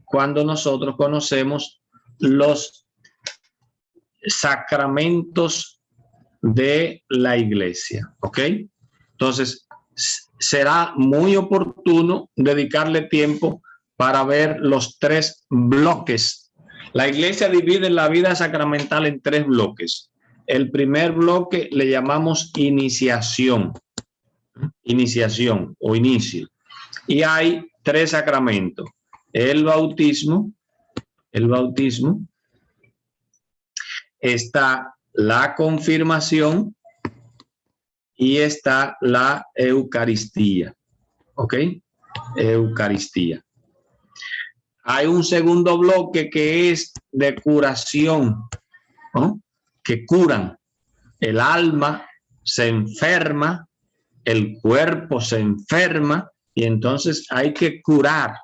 cuando nosotros conocemos los sacramentos de la iglesia, ¿ok? Entonces, será muy oportuno dedicarle tiempo para ver los tres bloques. La iglesia divide la vida sacramental en tres bloques. El primer bloque le llamamos iniciación o inicio. Y hay tres sacramentos. El bautismo, está la confirmación y está la Eucaristía. ¿Ok? Eucaristía. Hay un segundo bloque que es de curación, ¿no? Que curan. El alma se enferma, el cuerpo se enferma y entonces hay que curar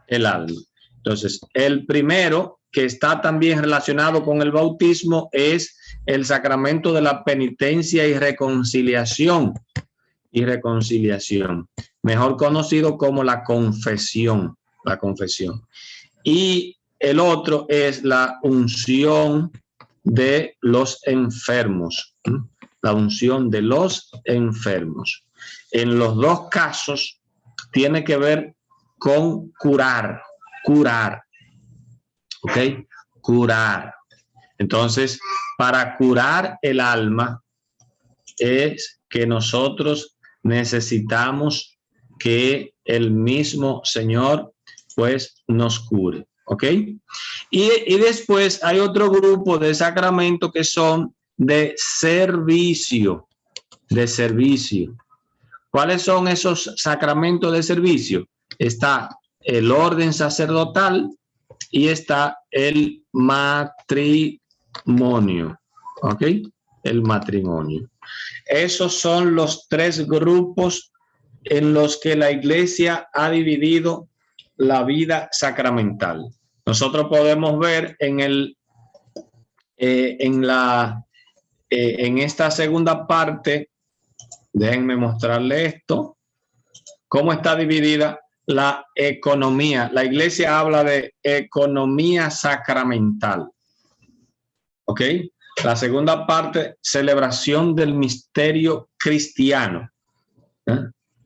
el alma. Entonces, el primero, que está también relacionado con el bautismo, es el sacramento de la penitencia y reconciliación. Mejor conocido como la confesión. Y el otro es la unción de los enfermos. La unción de los enfermos. En los dos casos tiene que ver con curar. ¿Ok? Curar. Entonces, para curar el alma es que nosotros necesitamos que el mismo Señor pues nos cure. ¿Ok? Y después hay otro grupo de sacramentos que son de servicio. ¿Cuáles son esos sacramentos de servicio? Está el orden sacerdotal y está el matrimonio. ¿Ok? El matrimonio. Esos son los tres grupos en los que la iglesia ha dividido la vida sacramental. Nosotros podemos ver en esta segunda parte, déjenme mostrarle esto, cómo está dividida la economía. La iglesia habla de economía sacramental. ¿Ok? La segunda parte, celebración del misterio cristiano.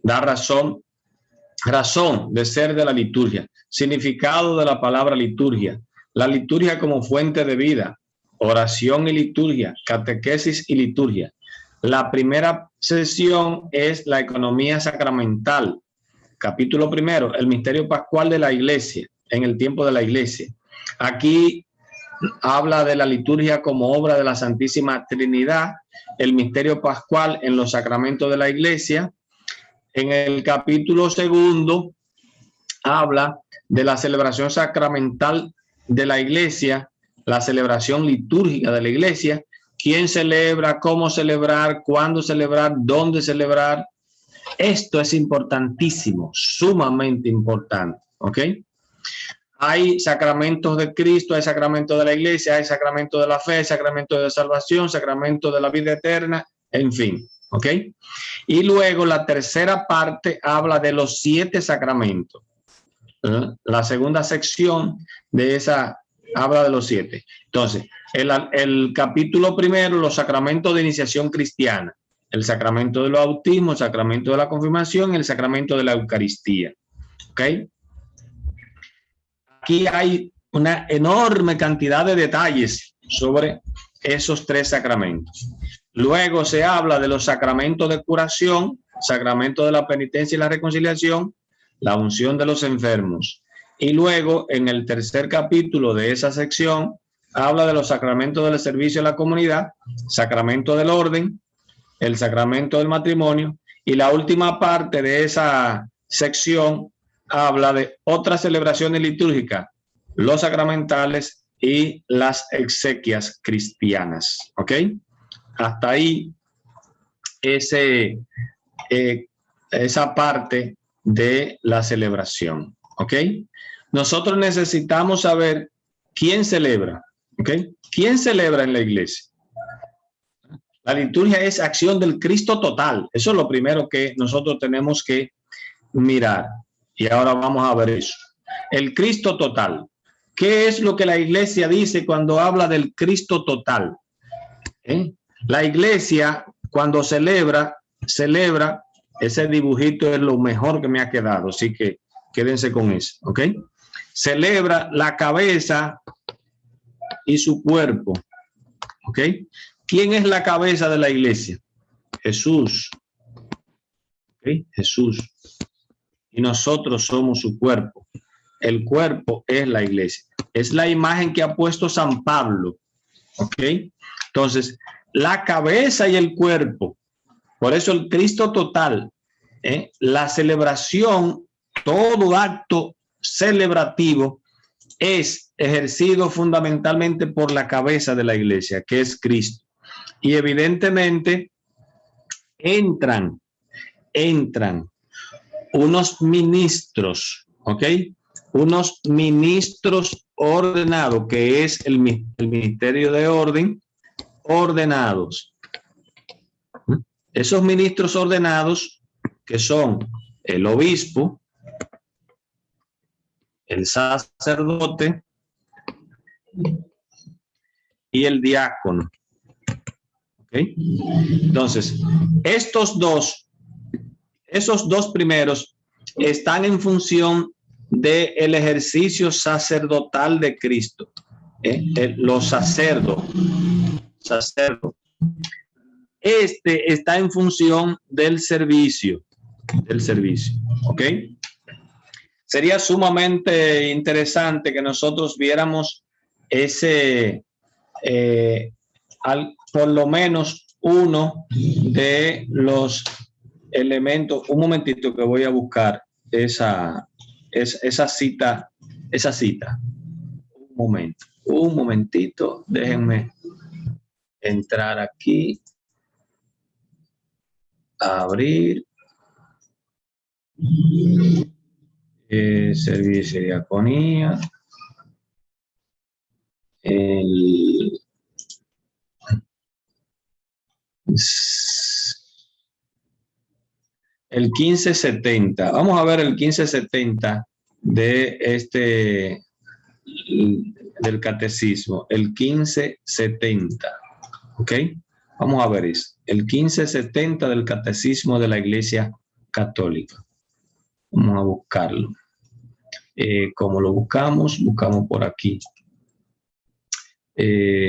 Da razón de ser de la liturgia. Significado de la palabra liturgia. La liturgia como fuente de vida. Oración y liturgia. Catequesis y liturgia. La primera sesión es la economía sacramental. Capítulo primero, el misterio pascual de la iglesia, en el tiempo de la iglesia. Aquí habla de la liturgia como obra de la Santísima Trinidad, el misterio pascual en los sacramentos de la iglesia. En el capítulo segundo habla de la celebración sacramental de la iglesia, la celebración litúrgica de la iglesia, quién celebra, cómo celebrar, cuándo celebrar, dónde celebrar. Esto es importantísimo, sumamente importante, ¿ok? Hay sacramentos de Cristo, hay sacramentos de la iglesia, hay sacramentos de la fe, sacramentos de salvación, sacramentos de la vida eterna, en fin, ¿ok? Y luego la tercera parte habla de los 7 sacramentos. La segunda sección de esa habla de los 7. Entonces, el capítulo primero, los sacramentos de iniciación cristiana. El sacramento del bautismo, el sacramento de la confirmación y el sacramento de la Eucaristía. ¿Ok? Aquí hay una enorme cantidad de detalles sobre esos 3 sacramentos. Luego se habla de los sacramentos de curación, sacramento de la penitencia y la reconciliación, la unción de los enfermos. Y luego, en el tercer capítulo de esa sección, habla de los sacramentos del servicio a la comunidad, sacramento del orden, el sacramento del matrimonio, y la última parte de esa sección habla de otras celebraciones litúrgicas, los sacramentales y las exequias cristianas. ¿Ok? Hasta ahí esa parte de la celebración. ¿Ok? Nosotros necesitamos saber quién celebra. ¿Ok? ¿Quién celebra en la iglesia? La liturgia es acción del Cristo total. Eso es lo primero que nosotros tenemos que mirar. Y ahora vamos a ver eso. El Cristo total. ¿Qué es lo que la iglesia dice cuando habla del Cristo total? La iglesia, cuando celebra, ese dibujito es lo mejor que me ha quedado, así que quédense con eso, ¿ok? Celebra la cabeza y su cuerpo, ¿ok? ¿Quién es la cabeza de la iglesia? Jesús, ¿ok? Jesús. Y nosotros somos su cuerpo. El cuerpo es la iglesia. Es la imagen que ha puesto San Pablo, ¿ok? Entonces, la cabeza y el cuerpo. Por eso el Cristo total, la celebración, todo acto celebrativo es ejercido fundamentalmente por la cabeza de la iglesia, que es Cristo. Y evidentemente entran unos ministros, ¿ok? Unos ministros ordenados, que es el ministerio de orden, ordenados. Esos ministros ordenados, que son el obispo, el sacerdote y el diácono. ¿Okay? Entonces, esos dos primeros están en función del ejercicio sacerdotal de Cristo. Los sacerdotes. Este está en función del servicio. ¿Ok? Sería sumamente interesante que nosotros viéramos ese, por lo menos uno de los elementos. Un momentito que voy a buscar esa cita. Un momentito, déjenme entrar aquí. Abrir servicio de diaconía, el 1570. Vamos a ver el 1570 de del catecismo, el 1570, ¿ok? Vamos a ver eso. El 1570 del Catecismo de la Iglesia Católica. Vamos a buscarlo. ¿Cómo lo buscamos? Buscamos por aquí. Denme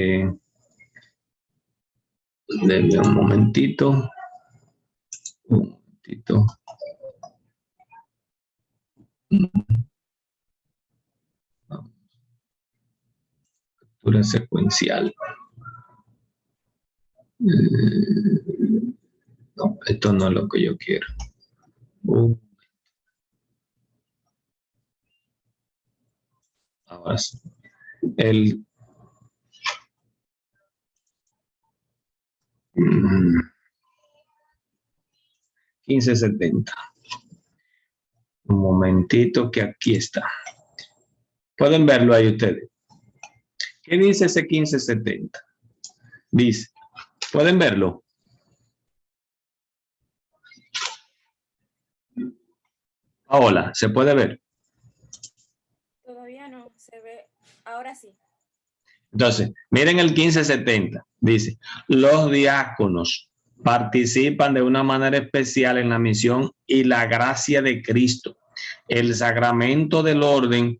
un momentito. Captura secuencial. No, esto no es lo que yo quiero. Ahora sí. El 1570. Un momentito que aquí está. Pueden verlo ahí ustedes. ¿Qué dice ese 1570? Dice, ¿pueden verlo? Paola, ¿se puede ver? Todavía no, se ve, ahora sí. Entonces, miren el 1570, dice, los diáconos participan de una manera especial en la misión y la gracia de Cristo. El sacramento del orden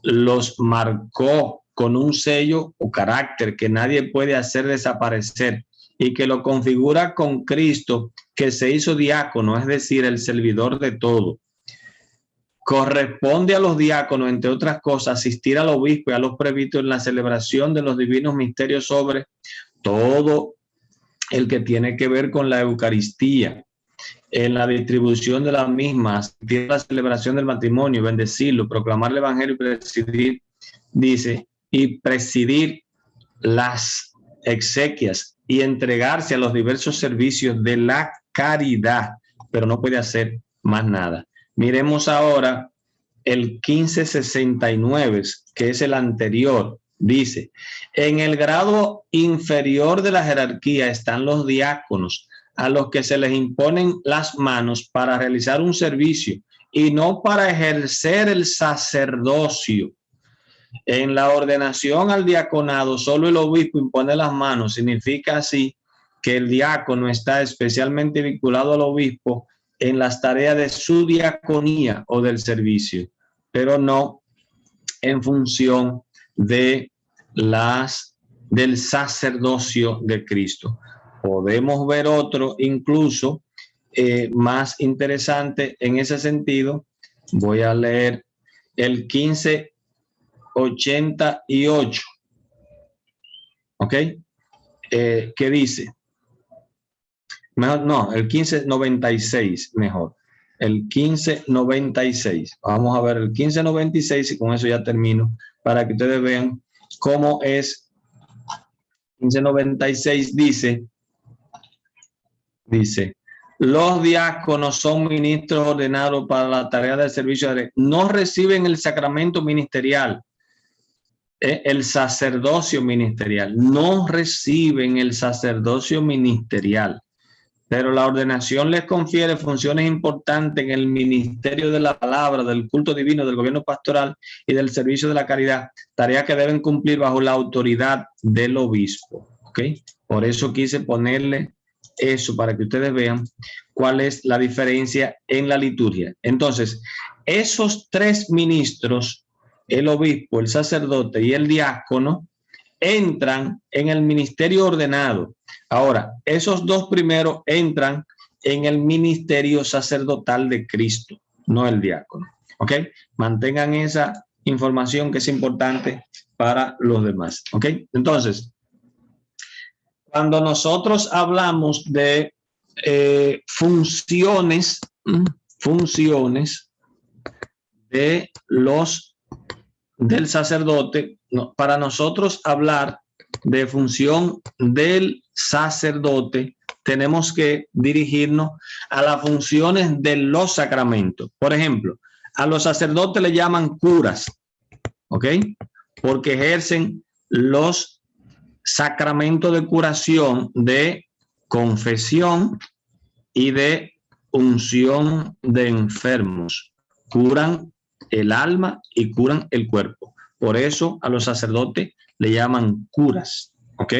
los marcó con un sello o carácter que nadie puede hacer desaparecer y que lo configura con Cristo, que se hizo diácono, es decir, el servidor de todo. Corresponde a los diáconos, entre otras cosas, asistir al obispo y a los presbíteros en la celebración de los divinos misterios sobre todo el que tiene que ver con la Eucaristía, en la distribución de las mismas, en la celebración del matrimonio, bendecirlo, proclamar el evangelio y presidir, dice, y presidir las exequias y entregarse a los diversos servicios de la caridad, pero no puede hacer más nada. Miremos ahora el 1569, que es el anterior. Dice, en el grado inferior de la jerarquía están los diáconos, a los que se les imponen las manos para realizar un servicio y no para ejercer el sacerdocio. En la ordenación al diaconado, solo el obispo impone las manos. Significa así que el diácono está especialmente vinculado al obispo en las tareas de su diaconía o del servicio, pero no en función de del sacerdocio de Cristo. Podemos ver otro incluso más interesante en ese sentido. Voy a leer el 1588, ¿ok? ¿Qué dice? Mejor, no, el 1596, mejor. El 1596. Vamos a ver el 1596 y con eso ya termino para que ustedes vean cómo es. 1596 dice, los diáconos son ministros ordenados para la tarea del servicio de no reciben el sacramento ministerial, el sacerdocio ministerial, no reciben el sacerdocio ministerial, pero la ordenación les confiere funciones importantes en el ministerio de la palabra, del culto divino, del gobierno pastoral y del servicio de la caridad, tareas que deben cumplir bajo la autoridad del obispo. ¿Okay? Por eso quise ponerle eso para que ustedes vean cuál es la diferencia en la liturgia. Entonces, esos tres ministros, el obispo, el sacerdote y el diácono, entran en el ministerio ordenado. Ahora, esos dos primeros entran en el ministerio sacerdotal de Cristo, no el diácono. ¿Ok? Mantengan esa información que es importante para los demás. ¿Ok? Entonces, cuando nosotros hablamos de funciones del sacerdote, no, para nosotros hablar de función del sacerdote, tenemos que dirigirnos a las funciones de los sacramentos. Por ejemplo, a los sacerdotes le llaman curas, ¿ok? Porque ejercen los sacramentos de curación, de confesión y de unción de enfermos. Curan el alma y curan el cuerpo. Por eso a los sacerdotes le llaman curas, ¿ok?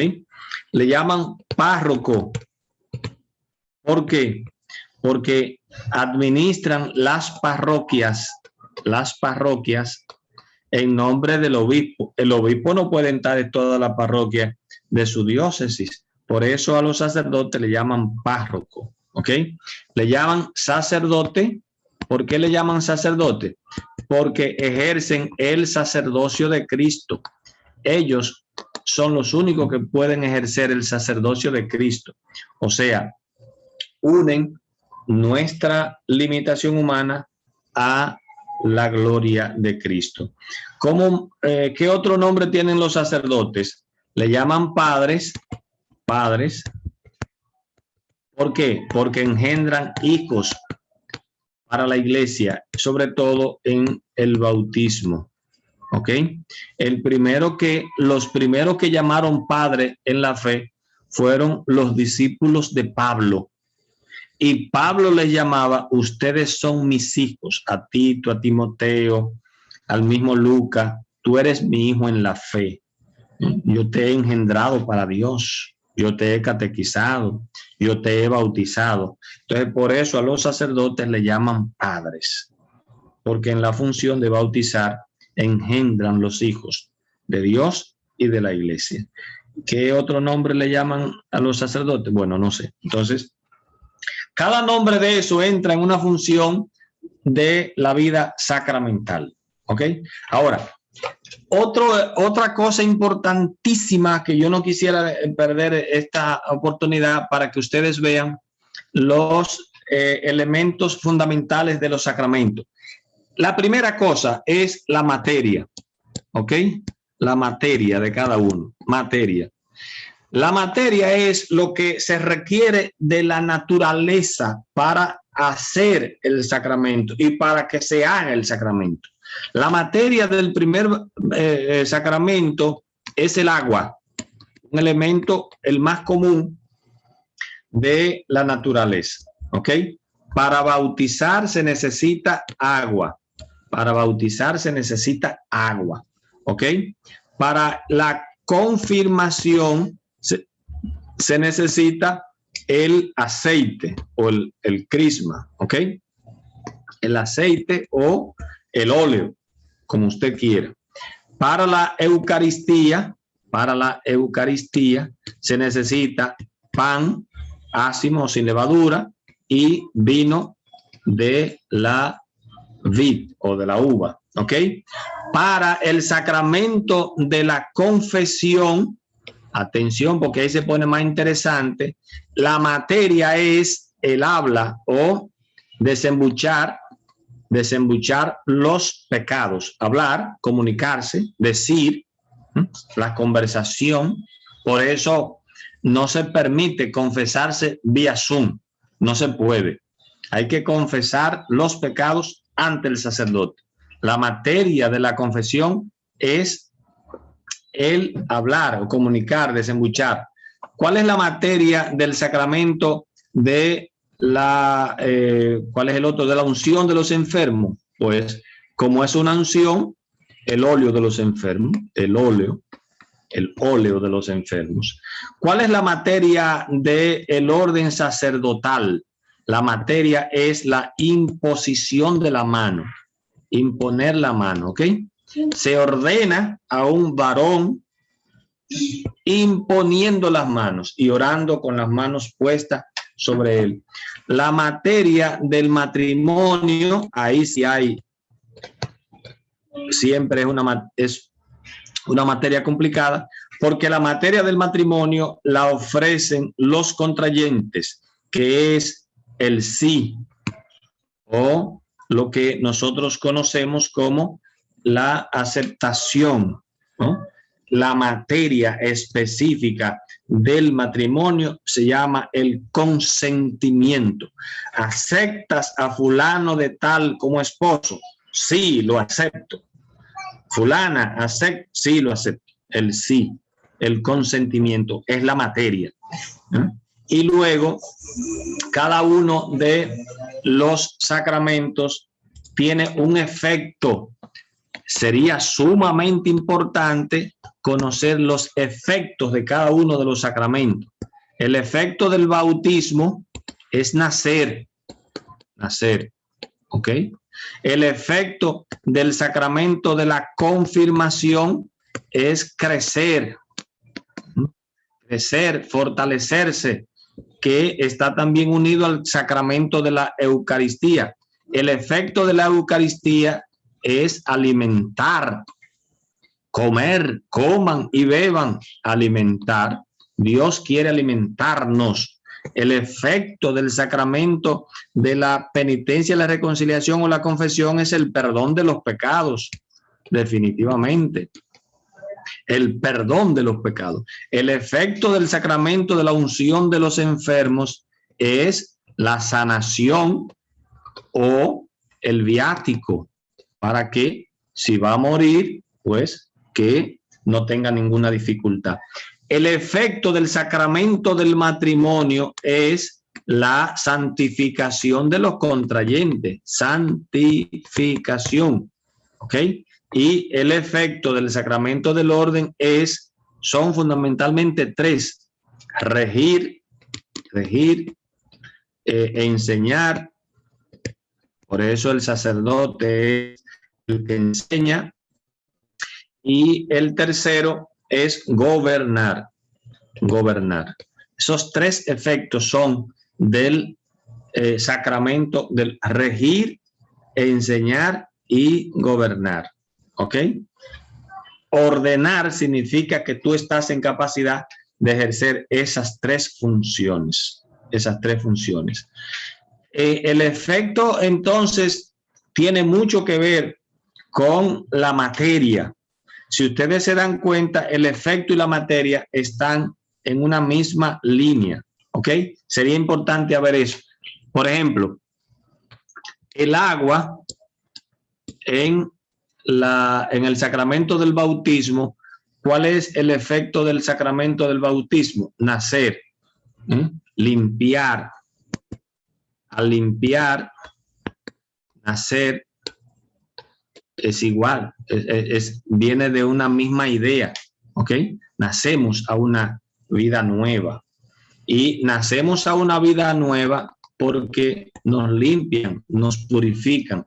Le llaman párroco. ¿Por qué? Porque administran las parroquias en nombre del obispo. El obispo no puede entrar en toda la parroquia de su diócesis. Por eso a los sacerdotes le llaman párroco, ¿ok? Le llaman sacerdote. ¿Por qué le llaman sacerdote? Porque ejercen el sacerdocio de Cristo. Ellos son los únicos que pueden ejercer el sacerdocio de Cristo. O sea, unen nuestra limitación humana a la gloria de Cristo. ¿Qué otro nombre tienen los sacerdotes? Le llaman padres. ¿Por qué? Porque engendran hijos para la iglesia, sobre todo en el bautismo. ¿Ok? Los primeros que llamaron padre en la fe fueron los discípulos de Pablo. Y Pablo les llamaba, ustedes son mis hijos, a Tito, a Timoteo, al mismo Lucas, tú eres mi hijo en la fe. Yo te he engendrado para Dios, yo te he catequizado, yo te he bautizado. Entonces, por eso a los sacerdotes le llaman padres, porque en la función de bautizar engendran los hijos de Dios y de la iglesia. ¿Qué otro nombre le llaman a los sacerdotes? Bueno, no sé. Entonces, cada nombre de eso entra en una función de la vida sacramental. ¿Ok? Ahora, otra cosa importantísima que yo no quisiera perder esta oportunidad para que ustedes vean los elementos fundamentales de los sacramentos. La primera cosa es la materia, ¿ok? La materia de cada uno, materia. La materia es lo que se requiere de la naturaleza para hacer el sacramento y para que se haga el sacramento. La materia del primer sacramento es el agua, un elemento el más común de la naturaleza, ¿ok? Para bautizar se necesita agua. Para bautizar se necesita agua. ¿Ok? Para la confirmación se necesita el aceite o el crisma. ¿Ok? El aceite o el óleo, como usted quiera. Para la Eucaristía se necesita pan, ácimo o sin levadura, y vino de la vid o de la uva, ¿ok? Para el sacramento de la confesión, atención porque ahí se pone más interesante, la materia es el habla o desembuchar los pecados, hablar, comunicarse, decir, la conversación. Por eso no se permite confesarse vía Zoom, no se puede. Hay que confesar los pecados ante el sacerdote. La materia de la confesión es el hablar o comunicar, desembuchar. ¿Cuál es la materia del sacramento de cuál es el otro? De la unción de los enfermos. Pues como es una unción, el óleo de los enfermos, el óleo de los enfermos. ¿Cuál es la materia del orden sacerdotal? La materia es la imposición de la mano, imponer la mano, ¿ok? Se ordena a un varón imponiendo las manos y orando con las manos puestas sobre él. La materia del matrimonio, ahí sí hay, siempre es una materia complicada, porque la materia del matrimonio la ofrecen los contrayentes, que es el sí, o lo que nosotros conocemos como la aceptación, ¿no? La materia específica del matrimonio se llama el consentimiento. ¿Aceptas a fulano de tal como esposo? Sí, lo acepto. Fulana, acepto. Sí, lo acepto. El sí, el consentimiento es la materia. Y luego, cada uno de los sacramentos tiene un efecto. Sería sumamente importante conocer los efectos de cada uno de los sacramentos. El efecto del bautismo es nacer, ¿ok? El efecto del sacramento de la confirmación es crecer, fortalecerse, que está también unido al sacramento de la Eucaristía. El efecto de la Eucaristía es alimentar, comer, coman y beban, alimentar. Dios quiere alimentarnos. El efecto del sacramento de la penitencia, la reconciliación o la confesión es el perdón de los pecados, definitivamente. El perdón de los pecados. El efecto del sacramento de la unción de los enfermos es la sanación o el viático, para que si va a morir, pues que no tenga ninguna dificultad. El efecto del sacramento del matrimonio es la santificación de los contrayentes, santificación, ¿ok? Y el efecto del sacramento del orden son fundamentalmente tres: regir, enseñar. Por eso el sacerdote es el que enseña. Y el tercero es gobernar. Esos tres efectos son del sacramento del regir, enseñar y gobernar. ¿Ok? Ordenar significa que tú estás en capacidad de ejercer esas tres funciones. El efecto, entonces, tiene mucho que ver con la materia. Si ustedes se dan cuenta, el efecto y la materia están en una misma línea, ¿ok? Sería importante ver eso. Por ejemplo, el agua en el sacramento del bautismo, ¿cuál es el efecto del sacramento del bautismo? Nacer, limpiar, Al limpiar, nacer es igual, viene de una misma idea, ¿ok? Nacemos a una vida nueva y nacemos a una vida nueva porque nos limpian, nos purifican.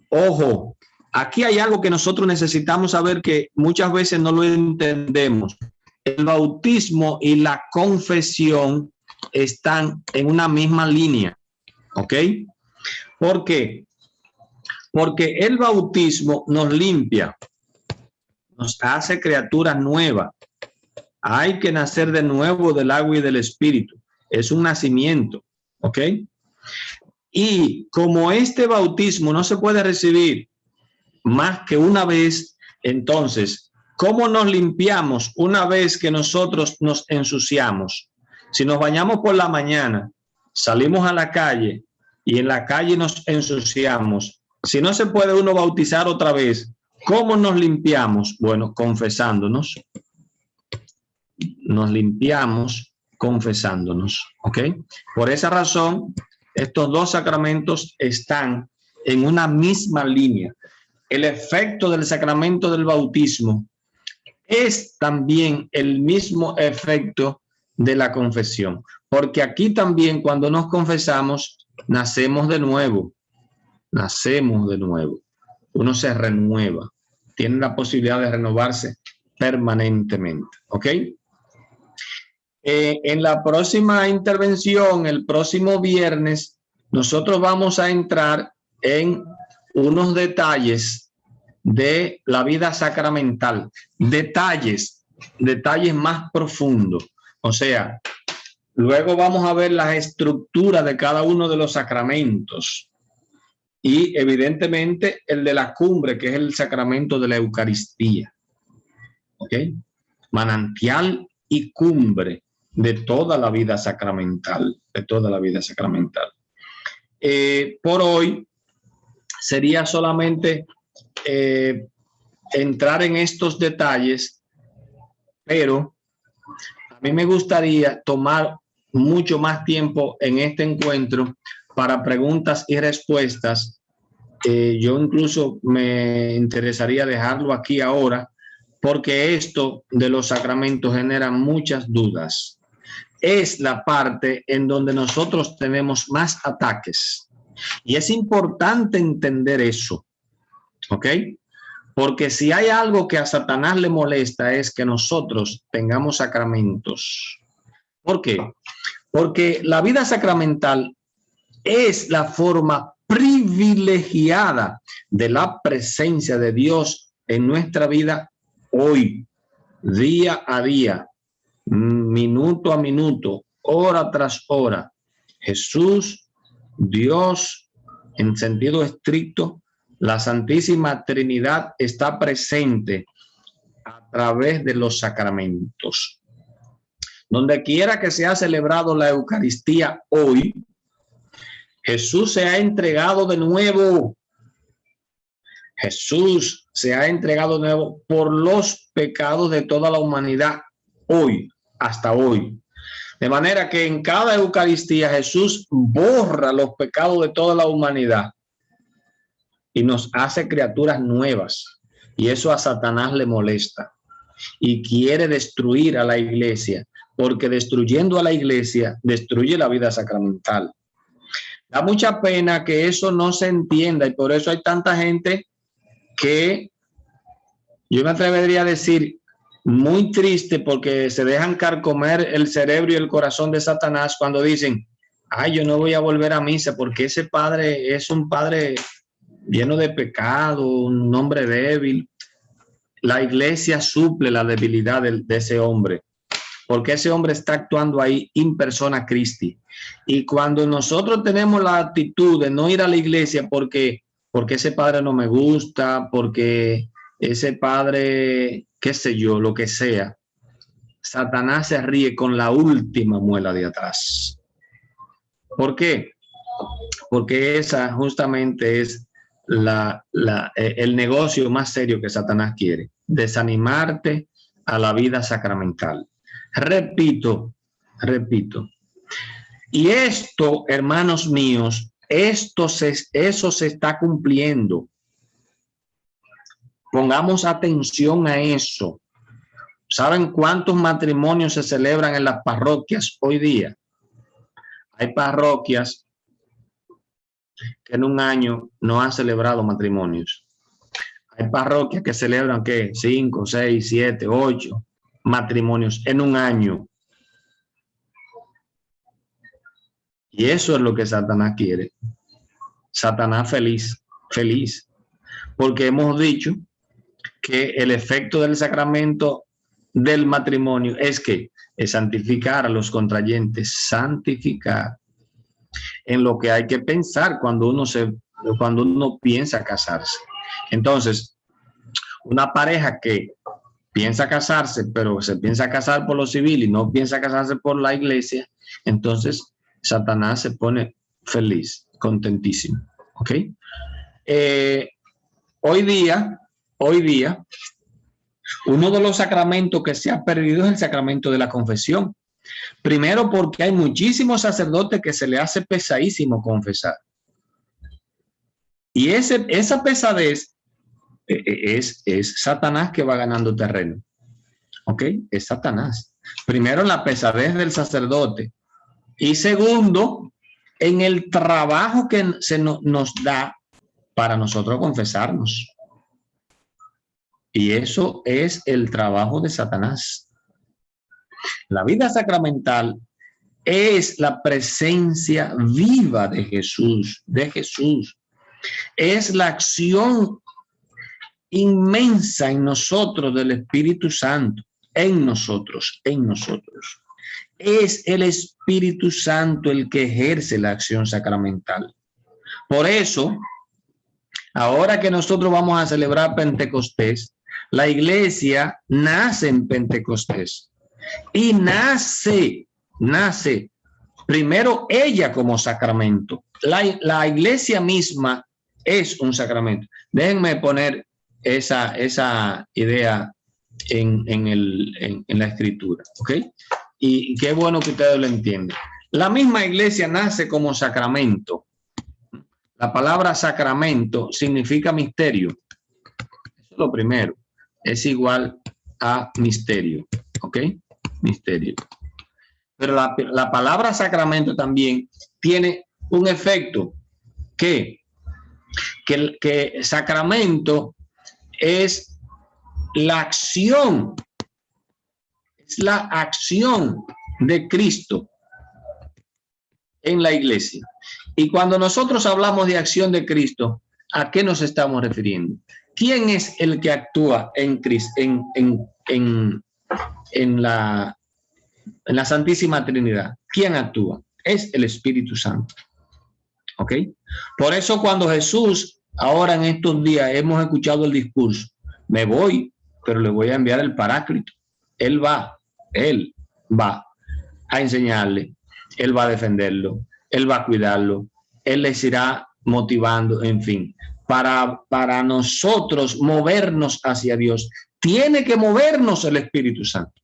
Ojo, aquí hay algo que nosotros necesitamos saber que muchas veces no lo entendemos. El bautismo y la confesión están en una misma línea, ¿ok? ¿Por qué? Porque el bautismo nos limpia, nos hace criaturas nuevas. Hay que nacer de nuevo del agua y del espíritu. Es un nacimiento, ¿ok? Y como este bautismo no se puede recibir más que una vez, entonces, ¿cómo nos limpiamos una vez que nosotros nos ensuciamos? Si nos bañamos por la mañana, salimos a la calle y en la calle nos ensuciamos, si no se puede uno bautizar otra vez, ¿cómo nos limpiamos? Bueno, confesándonos. Nos limpiamos confesándonos, ¿ok? Por esa razón, estos dos sacramentos están en una misma línea. El efecto del sacramento del bautismo es también el mismo efecto de la confesión, porque aquí también cuando nos confesamos, nacemos de nuevo. Uno se renueva, tiene la posibilidad de renovarse permanentemente, ¿ok? En la próxima intervención, el próximo viernes, nosotros vamos a entrar en unos detalles de la vida sacramental, detalles más profundos. O sea, luego vamos a ver las estructuras de cada uno de los sacramentos y evidentemente el de la cumbre, que es el sacramento de la Eucaristía. ¿Ok? Manantial y cumbre de toda la vida sacramental, por hoy sería solamente entrar en estos detalles, pero a mí me gustaría tomar mucho más tiempo en este encuentro para preguntas y respuestas. Yo incluso me interesaría dejarlo aquí ahora, porque esto de los sacramentos genera muchas dudas. Es la parte en donde nosotros tenemos más ataques. Y es importante entender eso, ¿ok? Porque si hay algo que a Satanás le molesta es que nosotros tengamos sacramentos. ¿Por qué? Porque la vida sacramental es la forma privilegiada de la presencia de Dios en nuestra vida hoy, día a día, minuto a minuto, hora tras hora. Jesús, Dios, en sentido estricto, la Santísima Trinidad está presente a través de los sacramentos. Donde quiera que se ha celebrado la Eucaristía hoy, Jesús se ha entregado de nuevo. Jesús se ha entregado de nuevo por los pecados de toda la humanidad hoy, hasta hoy. De manera que en cada Eucaristía Jesús borra los pecados de toda la humanidad y nos hace criaturas nuevas. Y eso a Satanás le molesta y quiere destruir a la iglesia, porque destruyendo a la iglesia destruye la vida sacramental. Da mucha pena que eso no se entienda y por eso hay tanta gente que yo me atrevería a decir muy triste, porque se dejan carcomer el cerebro y el corazón de Satanás cuando dicen: ay, yo no voy a volver a misa porque ese padre es un padre lleno de pecado, un hombre débil. La iglesia suple la debilidad de ese hombre, porque ese hombre está actuando ahí in persona Christi. Y cuando nosotros tenemos la actitud de no ir a la iglesia porque ese padre no me gusta, porque ese padre, qué sé yo, lo que sea, Satanás se ríe con la última muela de atrás. ¿Por qué? Porque esa justamente es el negocio más serio que Satanás quiere: desanimarte a la vida sacramental. Repito, Y esto, hermanos míos, eso se está cumpliendo. Pongamos atención a eso. ¿Saben cuántos matrimonios se celebran en las parroquias hoy día? Hay parroquias que en un año no han celebrado matrimonios. Hay parroquias que celebran, ¿qué? 5, 6, 7, 8 matrimonios en un año. Y eso es lo que Satanás quiere. Satanás feliz, feliz. Porque hemos dicho que el efecto del sacramento del matrimonio es que es santificar a los contrayentes, santificar en lo que hay que pensar cuando uno piensa casarse. Entonces, una pareja que piensa casarse, pero se piensa casar por lo civil y no piensa casarse por la iglesia, entonces Satanás se pone feliz, contentísimo. ¿Ok? Hoy día, uno de los sacramentos que se ha perdido es el sacramento de la confesión. Primero porque hay muchísimos sacerdotes que se le hace pesadísimo confesar. Y esa pesadez es Satanás que va ganando terreno. ¿Ok? Es Satanás. Primero, la pesadez del sacerdote. Y segundo, en el trabajo que nos da para nosotros confesarnos. Y eso es el trabajo de Satanás. La vida sacramental es la presencia viva de Jesús, Es la acción inmensa en nosotros del Espíritu Santo, en nosotros. Es el Espíritu Santo el que ejerce la acción sacramental. Por eso, ahora que nosotros vamos a celebrar Pentecostés, la iglesia nace en Pentecostés y nace primero ella como sacramento. La iglesia misma es un sacramento. Déjenme poner esa idea en la escritura, ¿ok? Y qué bueno que ustedes lo entienden. La misma iglesia nace como sacramento. La palabra sacramento significa misterio. Eso es lo primero. Es igual a misterio, ¿ok? Misterio. Pero la palabra sacramento también tiene un efecto que sacramento es la acción de Cristo en la iglesia. Y cuando nosotros hablamos de acción de Cristo, ¿a qué nos estamos refiriendo? ¿Quién es el que actúa en Cristo, en la Santísima Trinidad? ¿Quién actúa? Es el Espíritu Santo. ¿Ok? Por eso cuando Jesús, ahora en estos días, hemos escuchado el discurso, me voy, pero le voy a enviar el Paráclito. Él va a enseñarle, Él va a defenderlo, Él va a cuidarlo, Él les irá motivando, en fin. Para nosotros movernos hacia Dios, tiene que movernos el Espíritu Santo.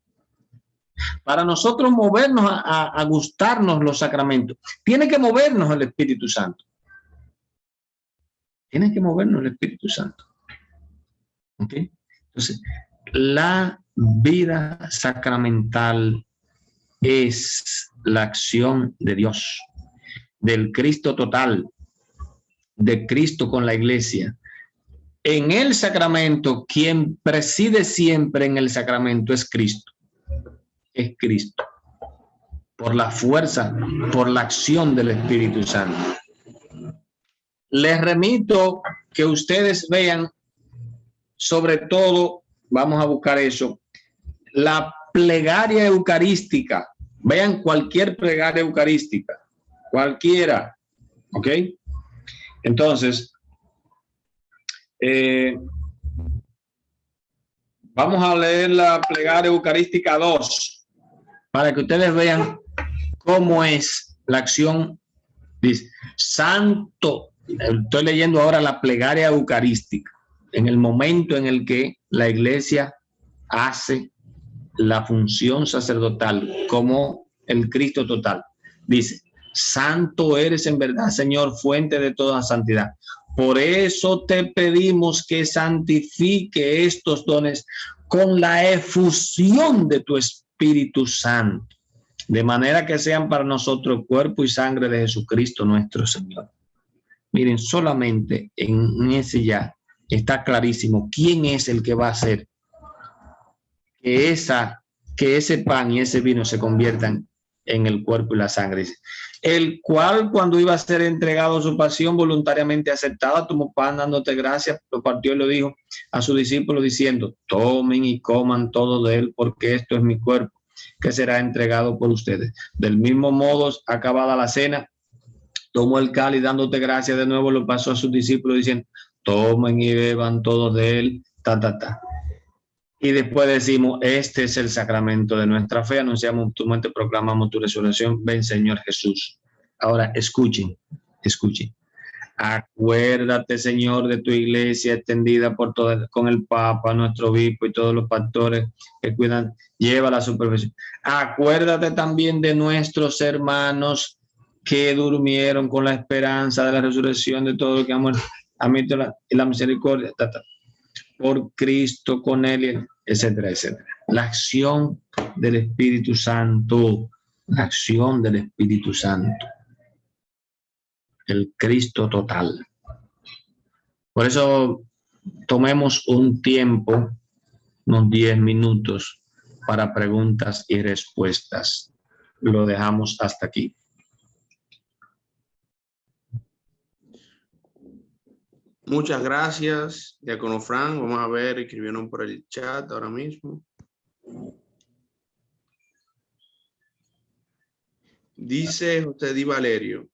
Para nosotros movernos a gustarnos los sacramentos, tiene que movernos el Espíritu Santo. Tiene que movernos el Espíritu Santo. ¿Ok? Entonces, la vida sacramental es la acción de Dios, del Cristo total, de Cristo con la iglesia. En el sacramento, quien preside siempre en el sacramento es Cristo. Es Cristo. Por la fuerza, por la acción del Espíritu Santo. Les remito que ustedes vean, sobre todo, vamos a buscar eso, la plegaria eucarística. Vean cualquier plegaria eucarística, cualquiera, ¿ok? Entonces, vamos a leer la plegaria eucarística 2 para que ustedes vean cómo es la acción. Dice, santo, estoy leyendo ahora la plegaria eucarística, en el momento en el que la iglesia hace la función sacerdotal como el Cristo total. Dice, Santo eres en verdad, Señor, fuente de toda santidad. Por eso te pedimos que santifique estos dones con la efusión de tu Espíritu Santo, de manera que sean para nosotros cuerpo y sangre de Jesucristo nuestro Señor. Miren, solamente en ese ya está clarísimo quién es el que va a hacer que ese pan y ese vino se conviertan en el cuerpo y la sangre. El cual, cuando iba a ser entregado a su pasión, voluntariamente aceptada, tomó pan dándote gracias, lo partió y lo dijo a sus discípulos diciendo: tomen y coman todo de él, porque esto es mi cuerpo, que será entregado por ustedes. Del mismo modo, acabada la cena, tomó el cáliz dándote gracias de nuevo, lo pasó a sus discípulos diciendo: tomen y beban todos de él, Y después decimos: este es el sacramento de nuestra fe, anunciamos tu muerte, proclamamos tu resurrección, ven Señor Jesús. Ahora escuchen. Acuérdate, Señor, de tu iglesia extendida por todo, con el Papa, nuestro obispo y todos los pastores que cuidan, lleva la supervisión. Acuérdate también de nuestros hermanos que durmieron con la esperanza de la resurrección de todo lo que ha muerto, y la misericordia, por Cristo, con él, etcétera, etcétera. La acción del Espíritu Santo, el Cristo total. Por eso tomemos un tiempo, unos 10 minutos, para preguntas y respuestas. Lo dejamos hasta aquí. Muchas gracias, Diácono Frank. Vamos a ver, escribieron por el chat ahora mismo. Dice José Di Valerio: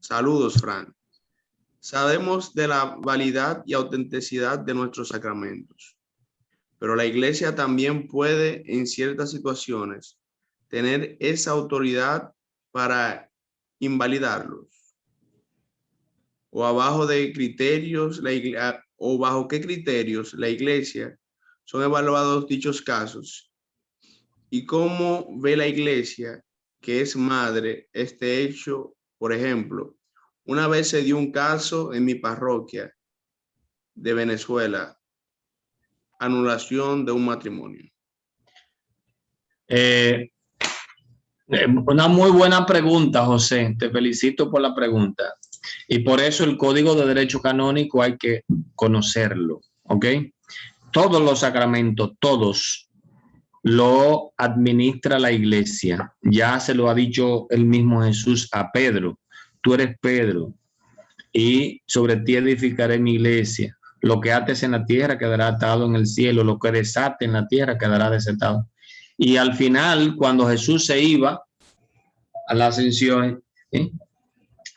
saludos, Frank. Sabemos de la validad y autenticidad de nuestros sacramentos, pero la Iglesia también puede, en ciertas situaciones, tener esa autoridad para invalidarlos. O abajo de criterios, o bajo qué criterios la Iglesia son evaluados dichos casos, y cómo ve la Iglesia, que es madre, este hecho. Por ejemplo, una vez se dio un caso en mi parroquia de Venezuela, anulación de un matrimonio. Una muy buena pregunta, José. Te felicito por la pregunta. Y por eso el Código de Derecho Canónico hay que conocerlo, ¿ok? Todos los sacramentos, todos, lo administra la Iglesia. Ya se lo ha dicho el mismo Jesús a Pedro: tú eres Pedro, y sobre ti edificaré mi iglesia. Lo que ates en la tierra quedará atado en el cielo, lo que desate en la tierra quedará desatado. Y al final, cuando Jesús se iba a la ascensión,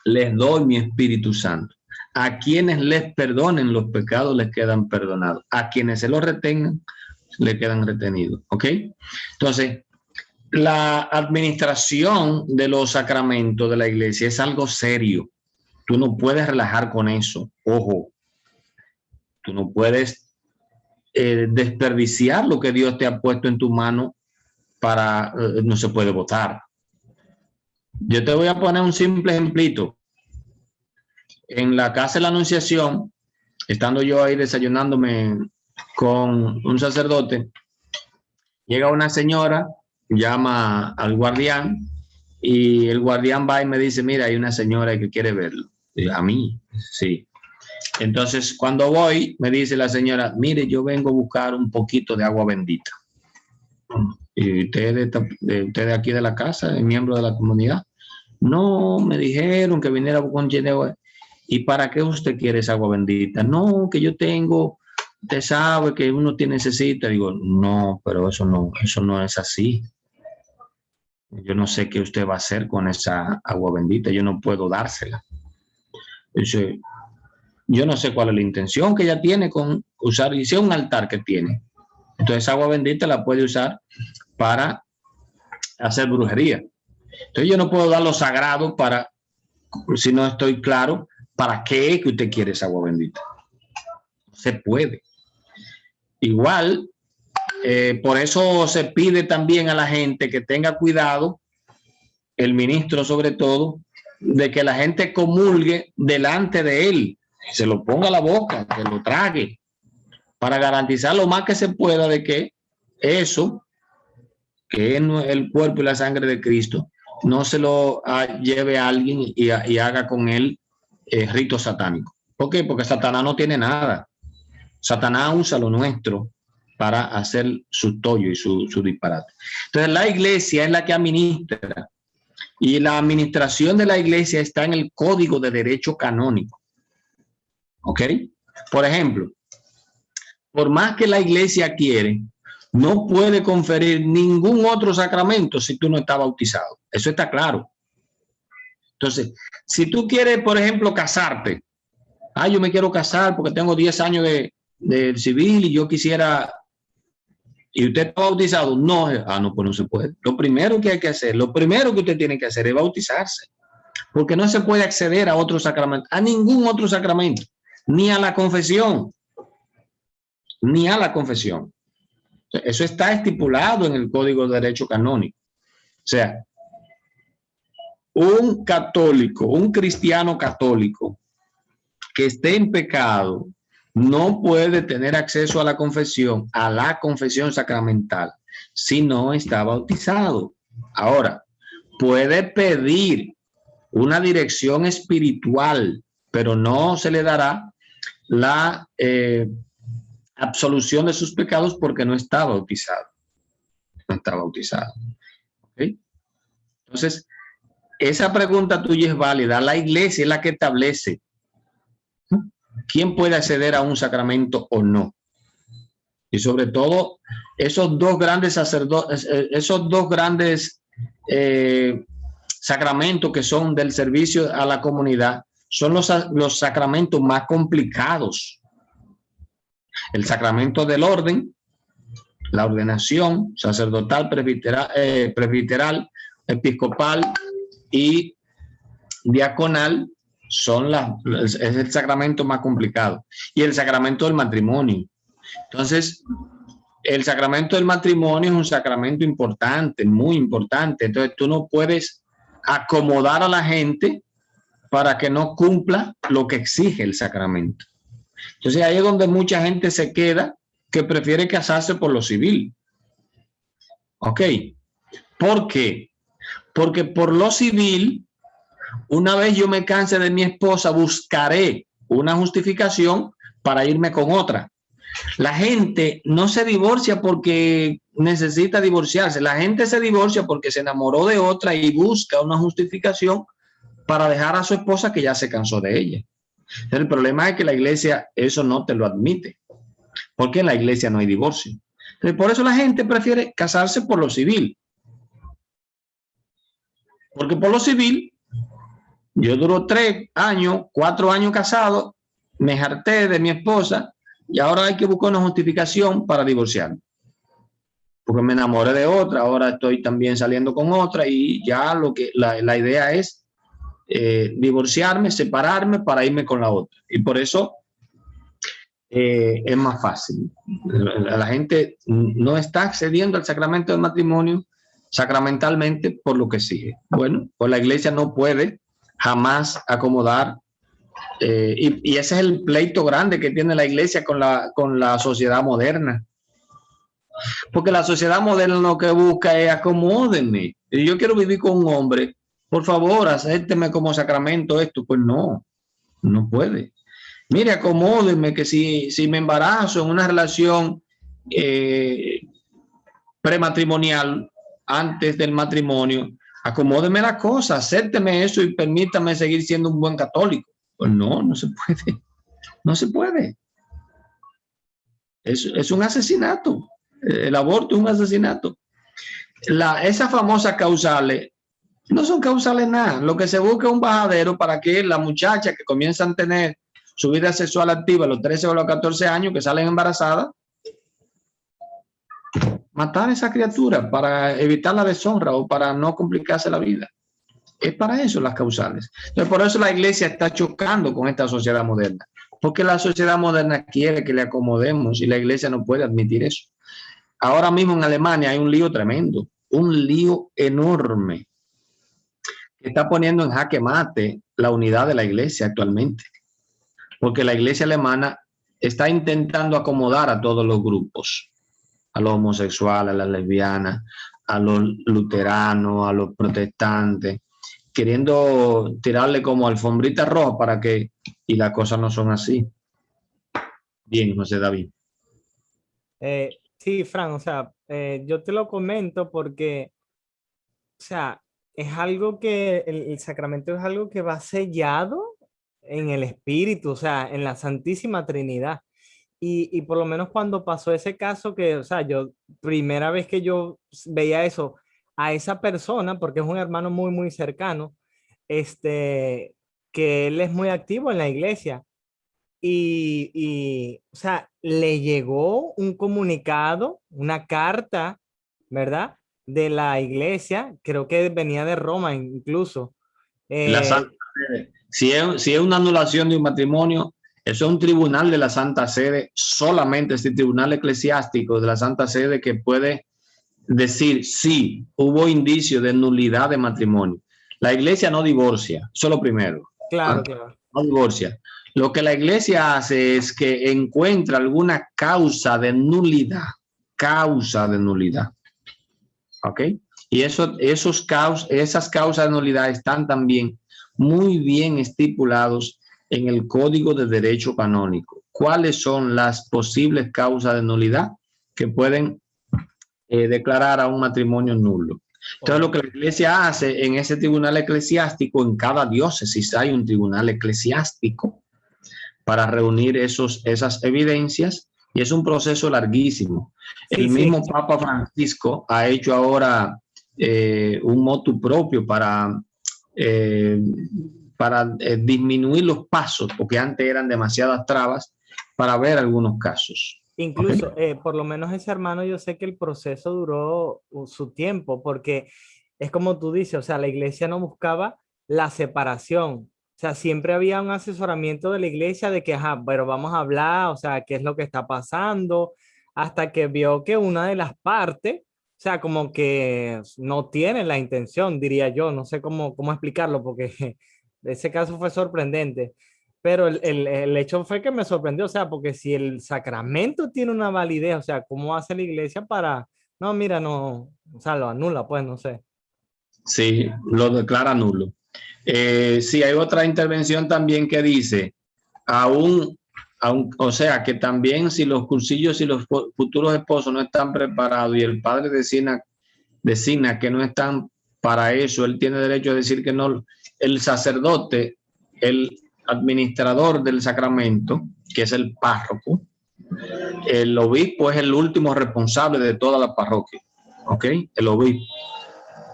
les doy mi Espíritu Santo. A quienes les perdonen los pecados les quedan perdonados. A quienes se los retengan, le quedan retenidos. ¿Ok? Entonces, la administración de los sacramentos de la iglesia es algo serio. Tú no puedes relajar con eso. Ojo, tú no puedes desperdiciar lo que Dios te ha puesto en tu mano para, no se puede votar. Yo te voy a poner un simple ejemplito. En la casa de la Anunciación, estando yo ahí desayunándome con un sacerdote, llega una señora, llama al guardián, y el guardián va y me dice: mira, hay una señora que quiere verlo. Y a mí, sí. Entonces, cuando voy, me dice la señora: mire, yo vengo a buscar un poquito de agua bendita. ¿Y usted de aquí de la casa, es miembro de la comunidad? No, me dijeron que viniera con Geneva. ¿Y para qué usted quiere esa agua bendita? No, que yo tengo, usted sabe que uno necesita. Digo: no, pero eso no es así. Yo no sé qué usted va a hacer con esa agua bendita, yo no puedo dársela. Dice: yo no sé cuál es la intención que ella tiene con usar, y si es un altar que tiene, entonces esa agua bendita la puede usar para hacer brujería. Entonces yo no puedo dar lo sagrado para, si no estoy claro, ¿para qué es que usted quiere esa agua bendita? No se puede. Igual, por eso se pide también a la gente que tenga cuidado, el ministro sobre todo, de que la gente comulgue delante de él, se lo ponga a la boca, que lo trague, para garantizar lo más que se pueda de que eso, que es el cuerpo y la sangre de Cristo, no se lo lleve a alguien y haga con él rito satánico. ¿Por qué? Porque Satanás no tiene nada. Satanás usa lo nuestro para hacer su tollo y su disparate. Entonces la iglesia es la que administra, y la administración de la iglesia está en el Código de Derecho Canónico. ¿Ok? Por ejemplo, por más que la iglesia quiere, no puede conferir ningún otro sacramento si tú no estás bautizado. Eso está claro. Entonces, si tú quieres, por ejemplo, casarte, yo me quiero casar porque tengo 10 años de civil y yo quisiera, y usted está bautizado, no, pues no se puede. Lo primero que hay que hacer, lo primero que usted tiene que hacer es bautizarse, porque no se puede acceder a otro sacramento, a ningún otro sacramento, ni a la confesión, ni a la confesión. Eso está estipulado en el Código de Derecho Canónico. O sea, un católico, un cristiano católico que esté en pecado, no puede tener acceso a la confesión sacramental, si no está bautizado. Ahora, puede pedir una dirección espiritual, pero no se le dará la absolución de sus pecados porque no está bautizado. No está bautizado. ¿Okay? Entonces, esa pregunta tuya es válida. La iglesia es la que establece quién puede acceder a un sacramento o no. Y sobre todo, esos dos grandes sacerdotes, esos dos grandes sacramentos que son del servicio a la comunidad, son los sacramentos más complicados. El sacramento del orden, la ordenación sacerdotal, presbiteral, episcopal y diaconal, es el sacramento más complicado. Y el sacramento del matrimonio. Entonces, el sacramento del matrimonio es un sacramento importante, muy importante. Entonces, tú no puedes acomodar a la gente para que no cumpla lo que exige el sacramento. Entonces, ahí es donde mucha gente se queda, que prefiere casarse por lo civil. ¿Ok? ¿Por qué? Porque por lo civil, una vez yo me canse de mi esposa, buscaré una justificación para irme con otra. La gente no se divorcia porque necesita divorciarse. La gente se divorcia porque se enamoró de otra y busca una justificación para dejar a su esposa que ya se cansó de ella. El problema es que la iglesia eso no te lo admite, porque en la iglesia no hay divorcio. Entonces, por eso la gente prefiere casarse por lo civil. Porque por lo civil, yo duro 3 años, 4 años casado, me harté de mi esposa y ahora hay que buscar una justificación para divorciarme. Porque me enamoré de otra, ahora estoy también saliendo con otra y ya la idea es divorciarme, separarme para irme con la otra. Y por eso es más fácil. La gente no está accediendo al sacramento del matrimonio sacramentalmente por lo que sigue. Bueno, pues la iglesia no puede jamás acomodar y ese es el pleito grande que tiene la iglesia con la sociedad moderna. Porque la sociedad moderna lo que busca es acomódenme. Yo quiero vivir con un hombre, por favor, acépteme como sacramento esto. Pues no puede. Mire, acomódenme que si me embarazo en una relación prematrimonial, antes del matrimonio, acomódeme la cosa, acépteme eso y permítame seguir siendo un buen católico. Pues no se puede. No se puede. Es un asesinato. El aborto es un asesinato. Esas famosas causales no son causales nada. Lo que se busca es un bajadero para que las muchachas que comienzan a tener su vida sexual activa a los 13 o los 14 años, que salen embarazadas, matar a esa criatura para evitar la deshonra o para no complicarse la vida. Es para eso las causales. Entonces, por eso la iglesia está chocando con esta sociedad moderna. Porque la sociedad moderna quiere que le acomodemos y la iglesia no puede admitir eso. Ahora mismo en Alemania hay un lío tremendo, un lío enorme, que está poniendo en jaque mate la unidad de la iglesia actualmente, porque la iglesia alemana está intentando acomodar a todos los grupos, a los homosexuales, a las lesbianas, a los luteranos, a los protestantes, queriendo tirarle como alfombrita roja para que, y las cosas no son así. Bien, José David. Sí, Fran, o sea, yo te lo comento porque, o sea, es algo que el sacramento es algo que va sellado en el Espíritu, o sea, en la Santísima Trinidad. Y por lo menos cuando pasó ese caso que, o sea, yo, primera vez que yo veía eso, a esa persona, porque es un hermano muy, muy cercano, que él es muy activo en la iglesia. O sea, le llegó un comunicado, una carta, ¿verdad? De la iglesia, creo que venía de Roma incluso. La Santa Sede. Si es una anulación de un matrimonio, eso es un tribunal de la Santa Sede, solamente este tribunal eclesiástico de la Santa Sede que puede decir si hubo indicio de nulidad de matrimonio. La iglesia no divorcia, eso es lo primero. Claro, claro. No divorcia. Lo que la iglesia hace es que encuentra alguna causa de nulidad. Causa de nulidad. ¿Ok? Y esas causas de nulidad están también muy bien estipulados en el Código de Derecho Canónico. ¿Cuáles son las posibles causas de nulidad que pueden declarar a un matrimonio nulo? Entonces, lo que la iglesia hace en ese tribunal eclesiástico, en cada diócesis hay un tribunal eclesiástico para reunir esas evidencias, y es un proceso larguísimo. Sí, El sí. mismo Papa Francisco ha hecho ahora un motu propio para disminuir los pasos, porque antes eran demasiadas trabas, para ver algunos casos. Incluso, ¿Okay? por lo menos ese hermano, yo sé que el proceso duró su tiempo, porque es como tú dices, o sea, la iglesia no buscaba la separación. O sea, siempre había un asesoramiento de la iglesia de que, ajá, pero vamos a hablar, o sea, qué es lo que está pasando, hasta que vio que una de las partes, o sea, como que no tiene la intención, diría yo, no sé cómo explicarlo, porque ese caso fue sorprendente. Pero el hecho fue que me sorprendió, o sea, porque si el sacramento tiene una validez, o sea, ¿cómo hace la iglesia para, no, mira, no, o sea, lo anula, pues, no sé. Sí, lo declara nulo. Sí, hay otra intervención también que dice, o sea, que también si los cursillos y los futuros esposos no están preparados y el padre designa que no están para eso, él tiene derecho a decir que no. El sacerdote, el administrador del sacramento, que es el párroco, el obispo es el último responsable de toda la parroquia, ¿ok? El obispo.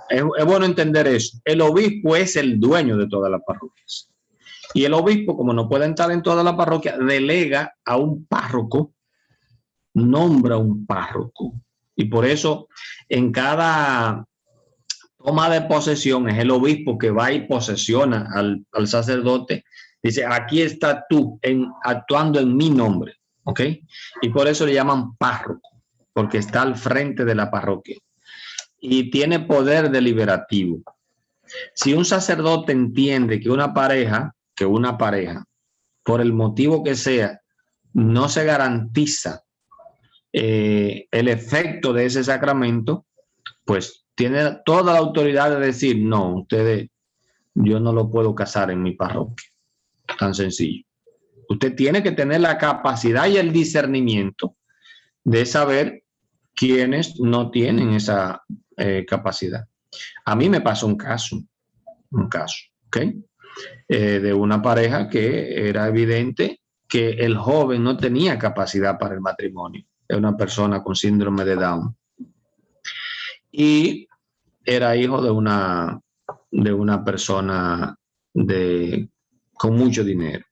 Es bueno entender eso. El obispo es el dueño de todas las parroquias. Y el obispo, como no puede entrar en toda la parroquia, delega a un párroco, nombra un párroco. Y por eso, en cada toma de posesión, es el obispo que va y posesiona al sacerdote. Dice, aquí está tú actuando en mi nombre. ¿Ok? Y por eso le llaman párroco, porque está al frente de la parroquia. Y tiene poder deliberativo. Si un sacerdote entiende que una pareja, por el motivo que sea, no se garantiza el efecto de ese sacramento, pues tiene toda la autoridad de decir, no, ustedes, yo no lo puedo casar en mi parroquia. Tan sencillo. Usted tiene que tener la capacidad y el discernimiento de saber quiénes no tienen esa capacidad. A mí me pasó un caso, ¿ok? De una pareja que era evidente que el joven no tenía capacidad para el matrimonio. Es una persona con síndrome de Down. Y era hijo de una persona con mucho dinero.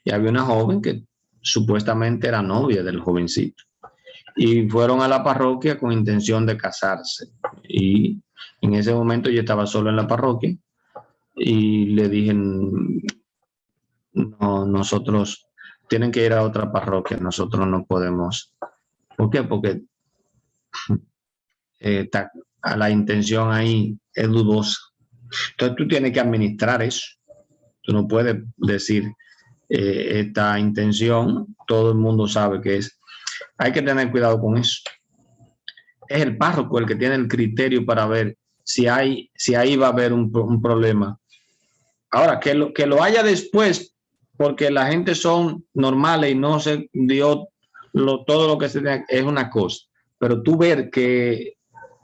Y había una joven que supuestamente era novia del jovencito. Y fueron a la parroquia con intención de casarse. Y en ese momento yo estaba solo en la parroquia y le dije, no, nosotros tienen que ir a otra parroquia, nosotros no podemos. ¿Por qué? Porque la intención ahí es dudosa. Entonces tú tienes que administrar eso. Tú no puedes decir esta intención, todo el mundo sabe que es. Hay que tener cuidado con eso. Es el párroco el que tiene el criterio para ver si ahí va a haber un problema. Ahora, que lo haya después, porque la gente son normales y no se dio todo lo que se tenía, es una cosa. Pero tú ver que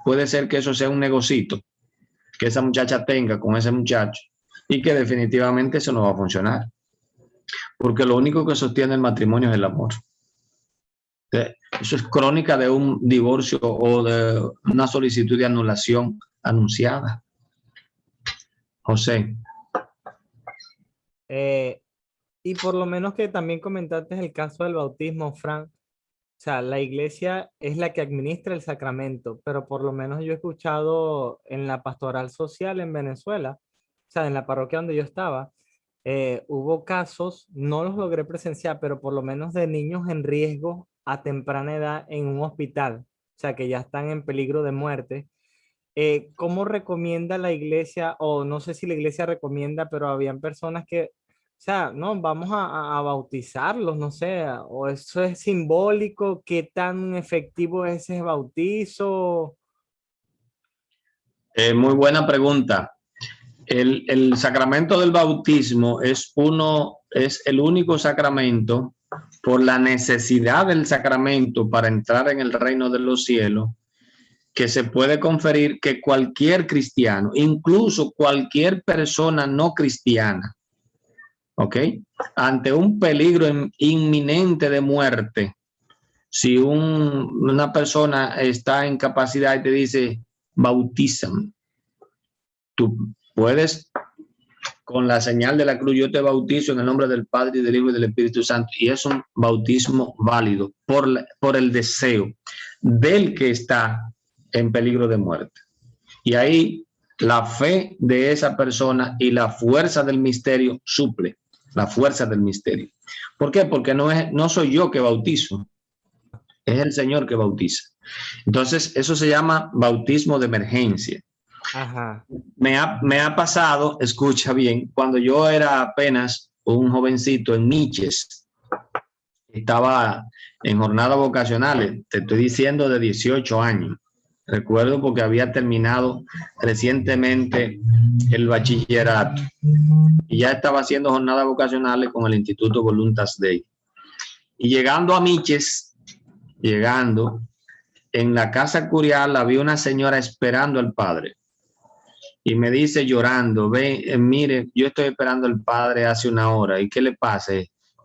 puede ser que eso sea un negocito que esa muchacha tenga con ese muchacho y que definitivamente eso no va a funcionar. Porque lo único que sostiene el matrimonio es el amor. Eso es crónica de un divorcio o de una solicitud de anulación anunciada. José. Y por lo menos que también comentaste el caso del bautismo, Frank. O sea, la iglesia es la que administra el sacramento, pero por lo menos yo he escuchado en la pastoral social en Venezuela, o sea, en la parroquia donde yo estaba, hubo casos, no los logré presenciar, pero por lo menos de niños en riesgo a temprana edad en un hospital, o sea, que ya están en peligro de muerte. ¿Cómo recomienda la iglesia, o no sé si la iglesia recomienda, pero habían personas que, o sea, no, vamos a bautizarlos, no sé, o eso es simbólico, qué tan efectivo es ese bautizo? Muy buena pregunta. El sacramento del bautismo es el único sacramento por la necesidad del sacramento para entrar en el reino de los cielos que se puede conferir que cualquier cristiano, incluso cualquier persona no cristiana, ¿ok? Ante un peligro inminente de muerte, si una persona está en capacidad y te dice, bautízame, tú puedes, con la señal de la cruz, yo te bautizo en el nombre del Padre y del Hijo y del Espíritu Santo, y es un bautismo válido por el deseo del que está en peligro de muerte. Y ahí la fe de esa persona y la fuerza del misterio suple la fuerza del misterio. ¿Por qué? Porque no soy yo que bautizo, es el Señor que bautiza. Entonces, eso se llama bautismo de emergencia. Ajá. Me ha pasado, escucha bien, cuando yo era apenas un jovencito en Miches, estaba en jornadas vocacionales, te estoy diciendo de 18 años. Recuerdo porque había terminado recientemente el bachillerato y ya estaba haciendo jornadas vocacionales con el Instituto Voluntas Dei. Y llegando a Miches, en la casa curial había una señora esperando al padre. Y me dice llorando, mire, yo estoy esperando al padre hace una hora. ¿Y qué le pasa?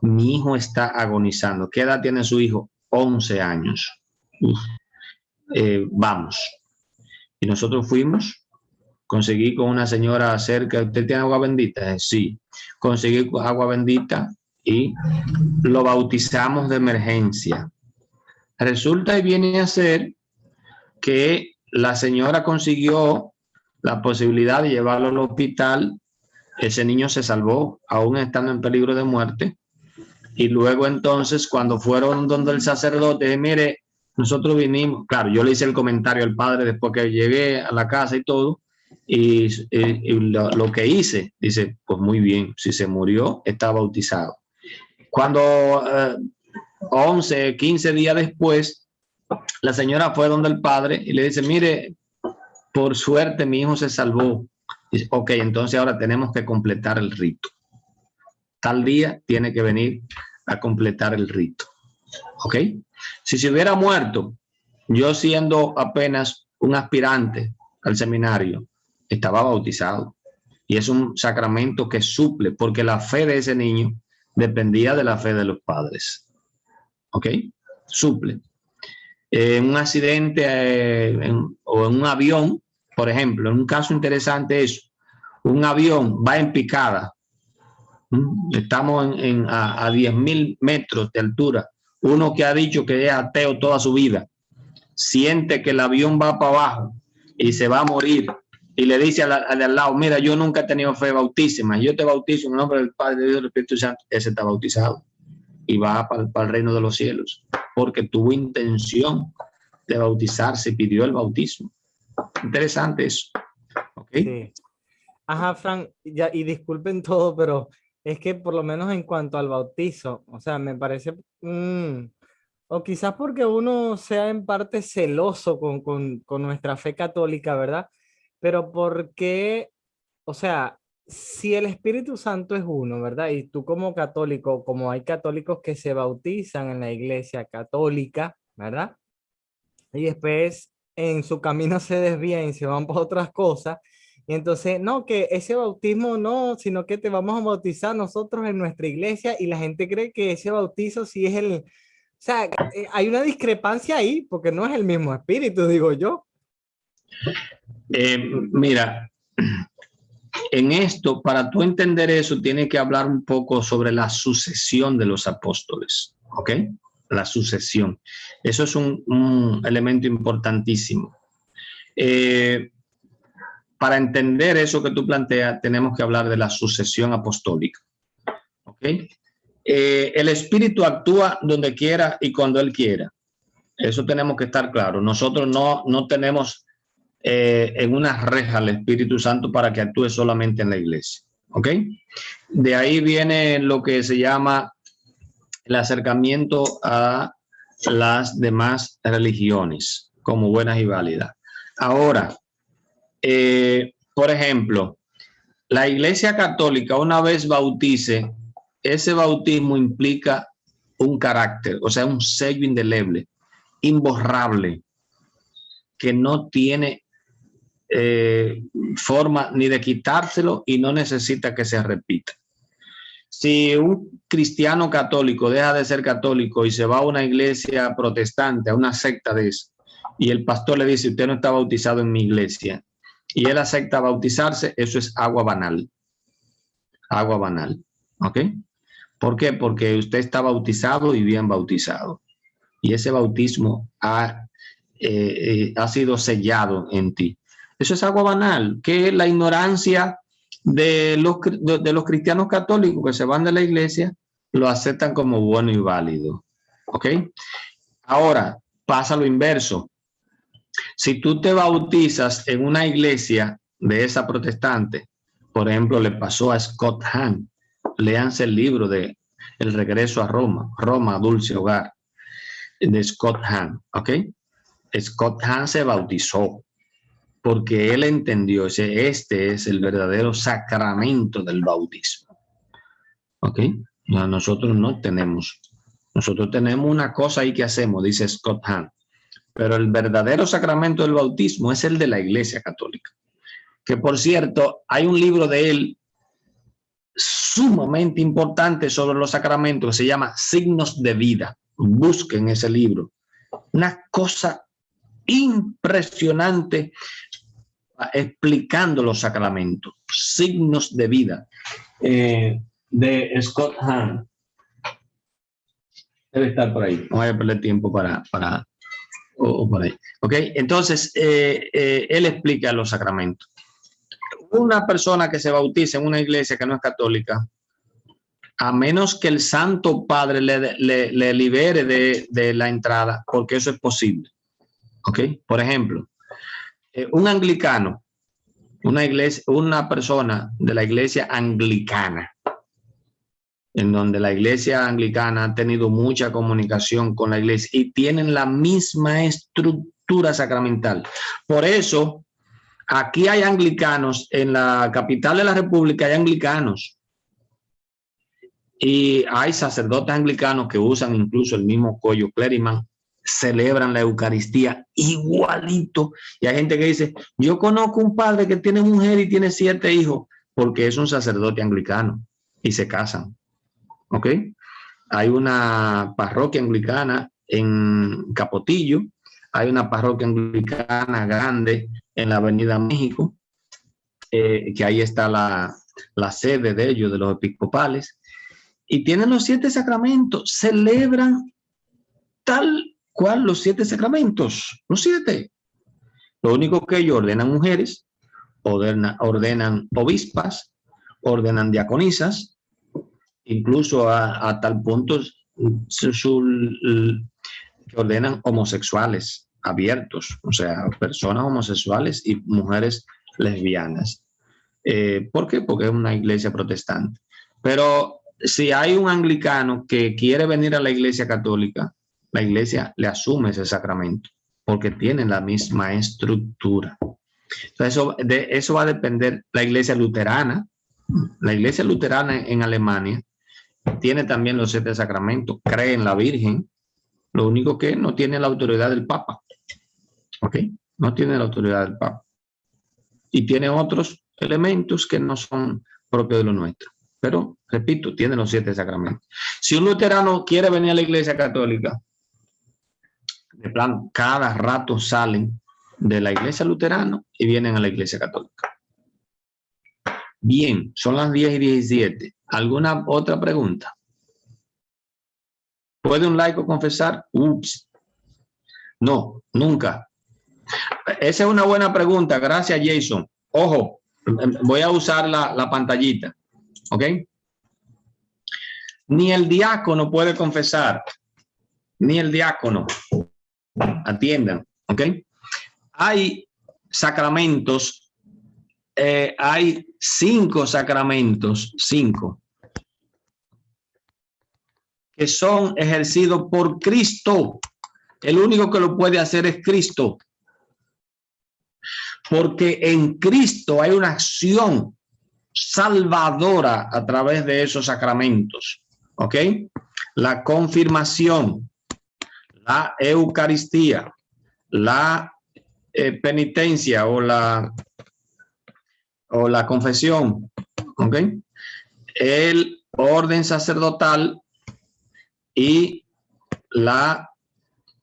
Mi hijo está agonizando. ¿Qué edad tiene su hijo? 11 años. Vamos. Y nosotros fuimos, conseguí con una señora cerca, ¿usted tiene agua bendita? Sí. Conseguí agua bendita y lo bautizamos de emergencia. Resulta y viene a ser que la señora consiguió la posibilidad de llevarlo al hospital. Ese niño se salvó, aún estando en peligro de muerte. Y luego entonces, cuando fueron donde el sacerdote, mire, nosotros vinimos, claro, yo le hice el comentario al padre después que llegué a la casa y todo, y lo que hice, dice, pues muy bien, si se murió, está bautizado. Cuando 11, 15 días después, la señora fue donde el padre y le dice, mire, por suerte mi hijo se salvó. Dice, ok, entonces ahora tenemos que completar el rito. Tal día tiene que venir a completar el rito. ¿Ok? Si se hubiera muerto, yo siendo apenas un aspirante al seminario, estaba bautizado. Y es un sacramento que suple, porque la fe de ese niño dependía de la fe de los padres. ¿Ok? Suple. En un accidente o en un avión, por ejemplo, en un caso interesante es, un avión va en picada, estamos a 10.000 metros de altura, uno que ha dicho que es ateo toda su vida, siente que el avión va para abajo y se va a morir, y le dice al de al lado, mira, yo nunca he tenido fe bautísima, yo te bautizo en el nombre del Padre, del Hijo y del Espíritu Santo, ese está bautizado y va para el reino de los cielos, porque tuvo intención de bautizarse, pidió el bautismo. Interesante eso. ¿Okay? Sí. Ajá, Fran, ya, y disculpen todo, pero es que por lo menos en cuanto al bautizo, o sea, me parece, o quizás porque uno sea en parte celoso con nuestra fe católica, ¿verdad? Pero porque, o sea, si el Espíritu Santo es uno, ¿verdad? Y tú como católico, como hay católicos que se bautizan en la iglesia católica, ¿verdad? Y después en su camino se desvían y se van por otras cosas. Y entonces, no, que ese bautismo no, sino que te vamos a bautizar nosotros en nuestra iglesia y la gente cree que ese bautizo sí es el, o sea, hay una discrepancia ahí porque no es el mismo espíritu, digo yo. Mira, en esto, para tú entender eso, tienes que hablar un poco sobre la sucesión de los apóstoles, ¿ok? La sucesión. Eso es un elemento importantísimo. Para entender eso que tú planteas, tenemos que hablar de la sucesión apostólica, ¿ok? El Espíritu actúa donde quiera y cuando Él quiera. Eso tenemos que estar claros. Nosotros no tenemos en una reja al Espíritu Santo para que actúe solamente en la iglesia. ¿Ok? De ahí viene lo que se llama el acercamiento a las demás religiones como buenas y válidas. Ahora, por ejemplo, la Iglesia Católica una vez bautice, ese bautismo implica un carácter, o sea, un sello indeleble, imborrable, que no tiene forma ni de quitárselo y no necesita que se repita. Si un cristiano católico deja de ser católico y se va a una iglesia protestante, a una secta de eso, y el pastor le dice, usted no está bautizado en mi iglesia, y él acepta bautizarse, eso es agua banal. Agua banal. ¿Ok? ¿Por qué? Porque usted está bautizado y bien bautizado. Y ese bautismo ha sido sellado en ti. Eso es agua banal, que la ignorancia de los cristianos católicos que se van de la iglesia lo aceptan como bueno y válido. ¿Ok? Ahora, pasa lo inverso. Si tú te bautizas en una iglesia de esa protestante, por ejemplo, le pasó a Scott Hahn, léanse el libro de El regreso a Roma, Roma, dulce hogar, de Scott Hahn, ¿ok? Scott Hahn se bautizó porque él entendió que este es el verdadero sacramento del bautismo. ¿Ok? No, nosotros tenemos una cosa ahí que hacemos, dice Scott Hahn, pero el verdadero sacramento del bautismo es el de la Iglesia Católica. Que por cierto, hay un libro de él sumamente importante sobre los sacramentos que se llama Signos de Vida. Busquen ese libro. Una cosa impresionante explicando los sacramentos, signos de vida, de Scott Hahn. Debe estar por ahí. No voy a perder tiempo para por ahí. ¿Ok? Entonces, él explica los sacramentos. Una persona que se bautiza en una iglesia que no es católica, a menos que el Santo Padre le libere de la entrada, porque eso es posible. ¿Ok? Por ejemplo, un anglicano, una persona de la iglesia anglicana, en donde la iglesia anglicana ha tenido mucha comunicación con la iglesia y tienen la misma estructura sacramental. Por eso, aquí hay anglicanos, en la capital de la República hay anglicanos y hay sacerdotes anglicanos que usan incluso el mismo cuello clériman, celebran la Eucaristía igualito. Y hay gente que dice, yo conozco un padre que tiene mujer y tiene 7 hijos, porque es un sacerdote anglicano y se casan. ¿Ok? Hay una parroquia anglicana en Capotillo, hay una parroquia anglicana grande en la Avenida México, que ahí está la sede de ellos, de los episcopales, y tienen los 7 sacramentos, celebran tal cual los 7 sacramentos, los 7. Lo único que ellos ordenan mujeres, ordenan obispas, ordenan diaconisas, incluso a tal punto que ordenan homosexuales abiertos, o sea, personas homosexuales y mujeres lesbianas. ¿Por qué? Porque es una iglesia protestante. Pero si hay un anglicano que quiere venir a la iglesia católica, la iglesia le asume ese sacramento porque tienen la misma estructura. Entonces, eso va a depender. La iglesia luterana en Alemania tiene también los 7 sacramentos, cree en la Virgen, lo único que no tiene la autoridad del Papa. ¿Ok? No tiene la autoridad del Papa. Y tiene otros elementos que no son propios de lo nuestro. Pero, repito, tiene los 7 sacramentos. Si un luterano quiere venir a la iglesia católica, de plan, cada rato salen de la iglesia luterana y vienen a la iglesia católica. Bien, son las 10:17. ¿Alguna otra pregunta? ¿Puede un laico confesar? Ups. No, nunca. Esa es una buena pregunta. Gracias, Jason. Ojo, voy a usar la pantallita. ¿Ok? Ni el diácono puede confesar. Ni el diácono. Atiendan. ¿Ok? Hay sacramentos. Hay 5 sacramentos. 5. Que son ejercidos por Cristo. El único que lo puede hacer es Cristo. Porque en Cristo hay una acción salvadora a través de esos sacramentos. ¿Ok? La confirmación, la Eucaristía, la penitencia o la confesión. ¿Ok? El orden sacerdotal y la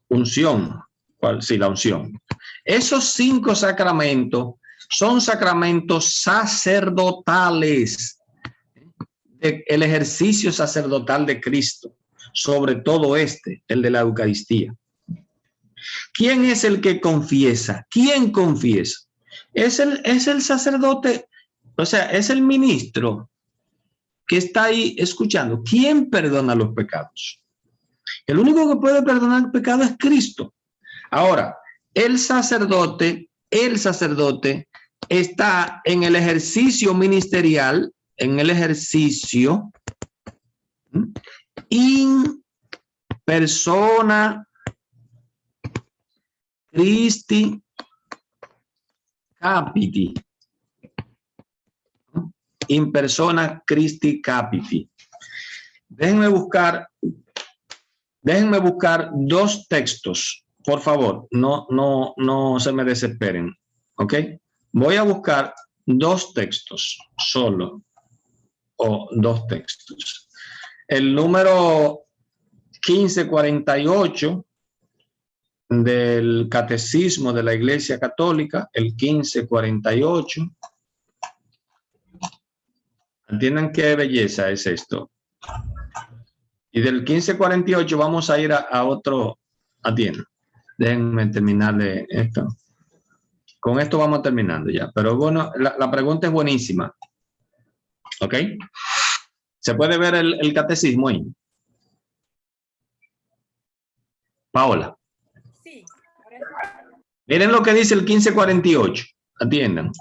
unción. Sí, la unción. Esos 5 sacramentos son sacramentos sacerdotales, el ejercicio sacerdotal de Cristo, sobre todo el de la Eucaristía. ¿Quién es el que confiesa? ¿Quién confiesa? Es el sacerdote, o sea, es el ministro que está ahí escuchando. ¿Quién perdona los pecados? El único que puede perdonar el pecado es Cristo. Ahora, el sacerdote está en el ejercicio ministerial, en el ejercicio in persona Christi capiti. In persona Christi capiti. Déjenme buscar 2 textos. Por favor, no se me desesperen, ¿ok? Voy a buscar 2 textos solo, o 2 textos. El número 1548 del Catecismo de la Iglesia Católica, el 1548. Entiendan qué belleza es esto. Y del 1548 vamos a ir a otro, atiendan. Déjenme terminar de esto. Con esto vamos terminando ya. Pero bueno, la pregunta es buenísima. ¿Ok? ¿Se puede ver el catecismo ahí? Paola. Sí. Miren lo que dice el 1548. Atiendan.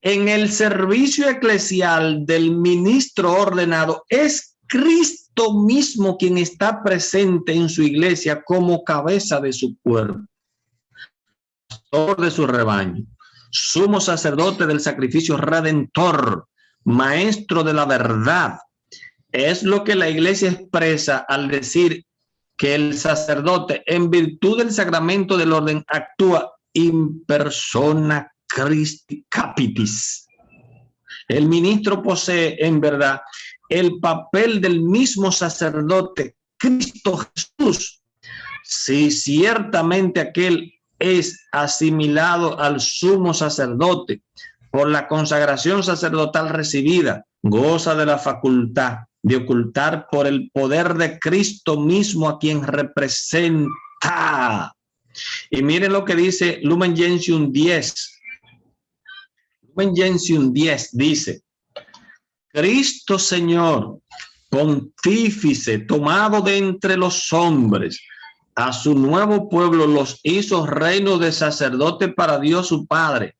En el servicio eclesial del ministro ordenado es Cristo mismo quien está presente en su iglesia como cabeza de su cuerpo, pastor de su rebaño, sumo sacerdote del sacrificio redentor, maestro de la verdad. Es lo que la iglesia expresa al decir que el sacerdote, en virtud del sacramento del orden, actúa in persona Christi capitis. El ministro posee en verdad el papel del mismo sacerdote, Cristo Jesús. Si ciertamente aquel es asimilado al sumo sacerdote por la consagración sacerdotal recibida, goza de la facultad de ocultar por el poder de Cristo mismo a quien representa. Y miren lo que dice Lumen Gentium 10. Lumen Gentium 10 dice: Cristo Señor, pontífice, tomado de entre los hombres, a su nuevo pueblo los hizo reino de sacerdote para Dios su Padre.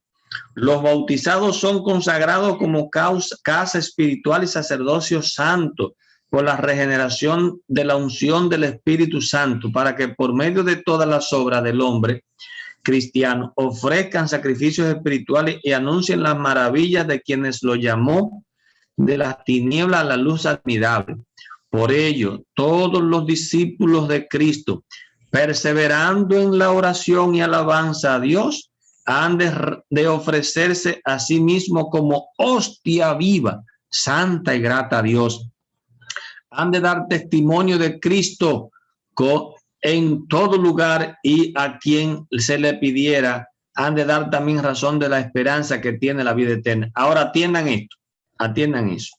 Los bautizados son consagrados como casa espiritual y sacerdocio santo por la regeneración de la unción del Espíritu Santo, para que por medio de todas las obras del hombre cristiano ofrezcan sacrificios espirituales y anuncien las maravillas de quienes lo llamó de las tinieblas a la luz admirable. Por ello, todos los discípulos de Cristo, perseverando en la oración y alabanza a Dios, han de ofrecerse a sí mismo como hostia viva, santa y grata a Dios. Han de dar testimonio de Cristo en todo lugar, y a quien se le pidiera han de dar también razón de la esperanza que tiene la vida eterna. Ahora atiendan esto, atiendan eso.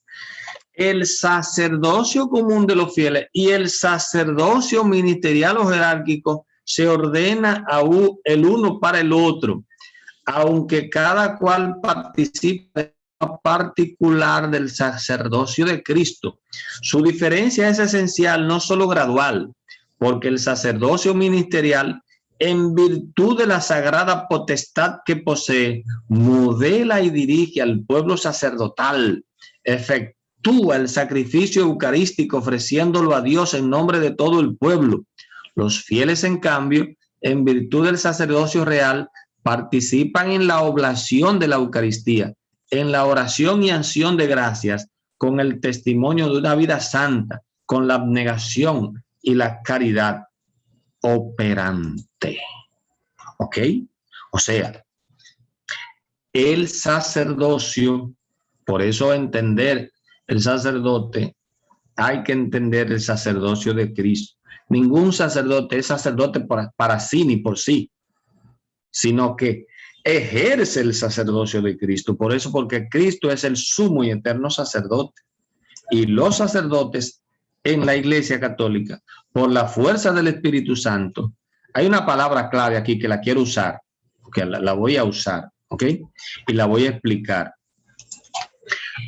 El sacerdocio común de los fieles y el sacerdocio ministerial o jerárquico se ordena el uno para el otro, aunque cada cual participa de una particular del sacerdocio de Cristo. Su diferencia es esencial, no solo gradual, porque el sacerdocio ministerial, en virtud de la sagrada potestad que posee, modela y dirige al pueblo sacerdotal, efectúa el sacrificio eucarístico ofreciéndolo a Dios en nombre de todo el pueblo. Los fieles, en cambio, en virtud del sacerdocio real, participan en la oblación de la Eucaristía, en la oración y acción de gracias, con el testimonio de una vida santa, con la abnegación y la caridad operante. ¿Ok? O sea, el sacerdocio, por eso entender el sacerdote, hay que entender el sacerdocio de Cristo. Ningún sacerdote es sacerdote para sí ni por sí, sino que ejerce el sacerdocio de Cristo. Por eso, porque Cristo es el sumo y eterno sacerdote. Y los sacerdotes en la Iglesia Católica, por la fuerza del Espíritu Santo, hay una palabra clave aquí que la quiero usar, porque la voy a usar, ¿ok? Y la voy a explicar.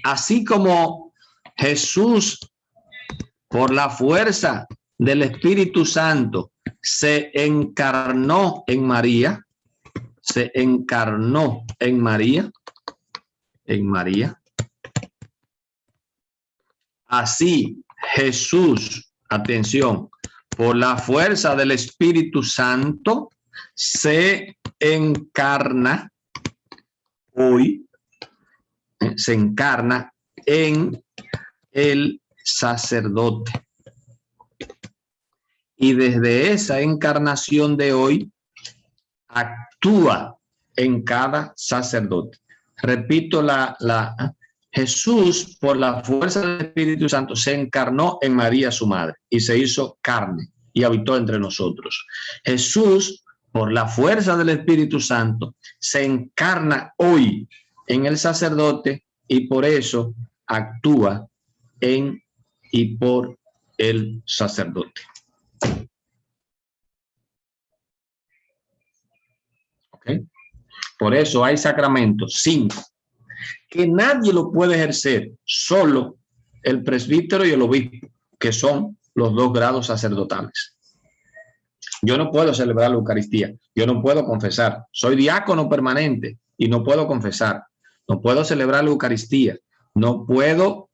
Así como Jesús, por la fuerza del Espíritu Santo, se encarnó en María, así Jesús, atención, por la fuerza del Espíritu Santo, se encarna hoy, se encarna en el sacerdote. Y desde esa encarnación de hoy, actúa en cada sacerdote. Repito, Jesús, por la fuerza del Espíritu Santo, se encarnó en María, su madre, y se hizo carne y habitó entre nosotros. Jesús, por la fuerza del Espíritu Santo, se encarna hoy en el sacerdote y por eso actúa en y por el sacerdote. ¿Okay? Por eso hay sacramentos, 5, que nadie lo puede ejercer, solo el presbítero y el obispo, que son los 2 grados sacerdotales. Yo no puedo celebrar la Eucaristía, yo no puedo confesar, soy diácono permanente y no puedo confesar, no puedo celebrar la Eucaristía, no puedo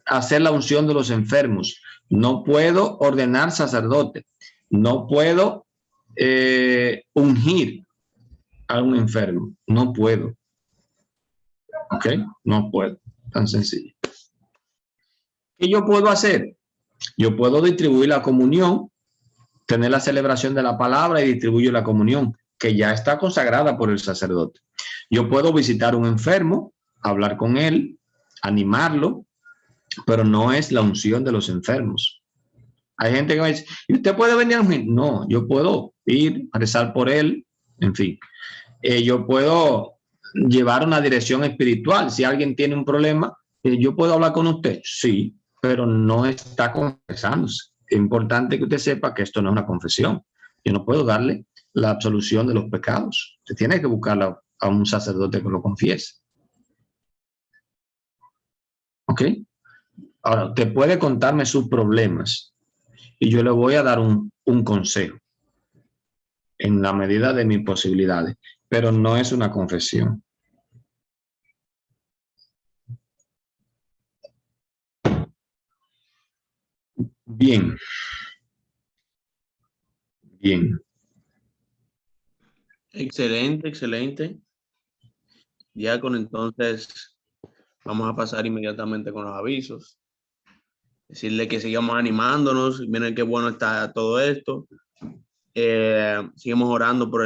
hacer la unción de los enfermos, no puedo ordenar sacerdote, no puedo ungir a un enfermo, no puedo. ¿Ok? No puedo, tan sencillo. ¿Qué yo puedo hacer? Yo puedo distribuir la comunión, tener la celebración de la palabra y distribuyo la comunión, que ya está consagrada por el sacerdote. Yo puedo visitar a un enfermo, hablar con él, animarlo, pero no es la unción de los enfermos. Hay gente que me dice, ¿y usted puede venir a mí? No, yo puedo ir a rezar por él, en fin. Yo puedo llevar una dirección espiritual. Si alguien tiene un problema, ¿yo puedo hablar con usted? Sí, pero no está confesándose. Es importante que usted sepa que esto no es una confesión. Yo no puedo darle la absolución de los pecados. Usted tiene que buscar a un sacerdote que lo confiese. ¿Ok? Ahora, usted puede contarme sus problemas y yo le voy a dar un consejo en la medida de mis posibilidades, pero no es una confesión. Bien. Bien. Excelente, excelente. Diácono, entonces vamos a pasar inmediatamente con los avisos. Decirle que sigamos animándonos. Miren qué bueno está todo esto. Sigamos orando por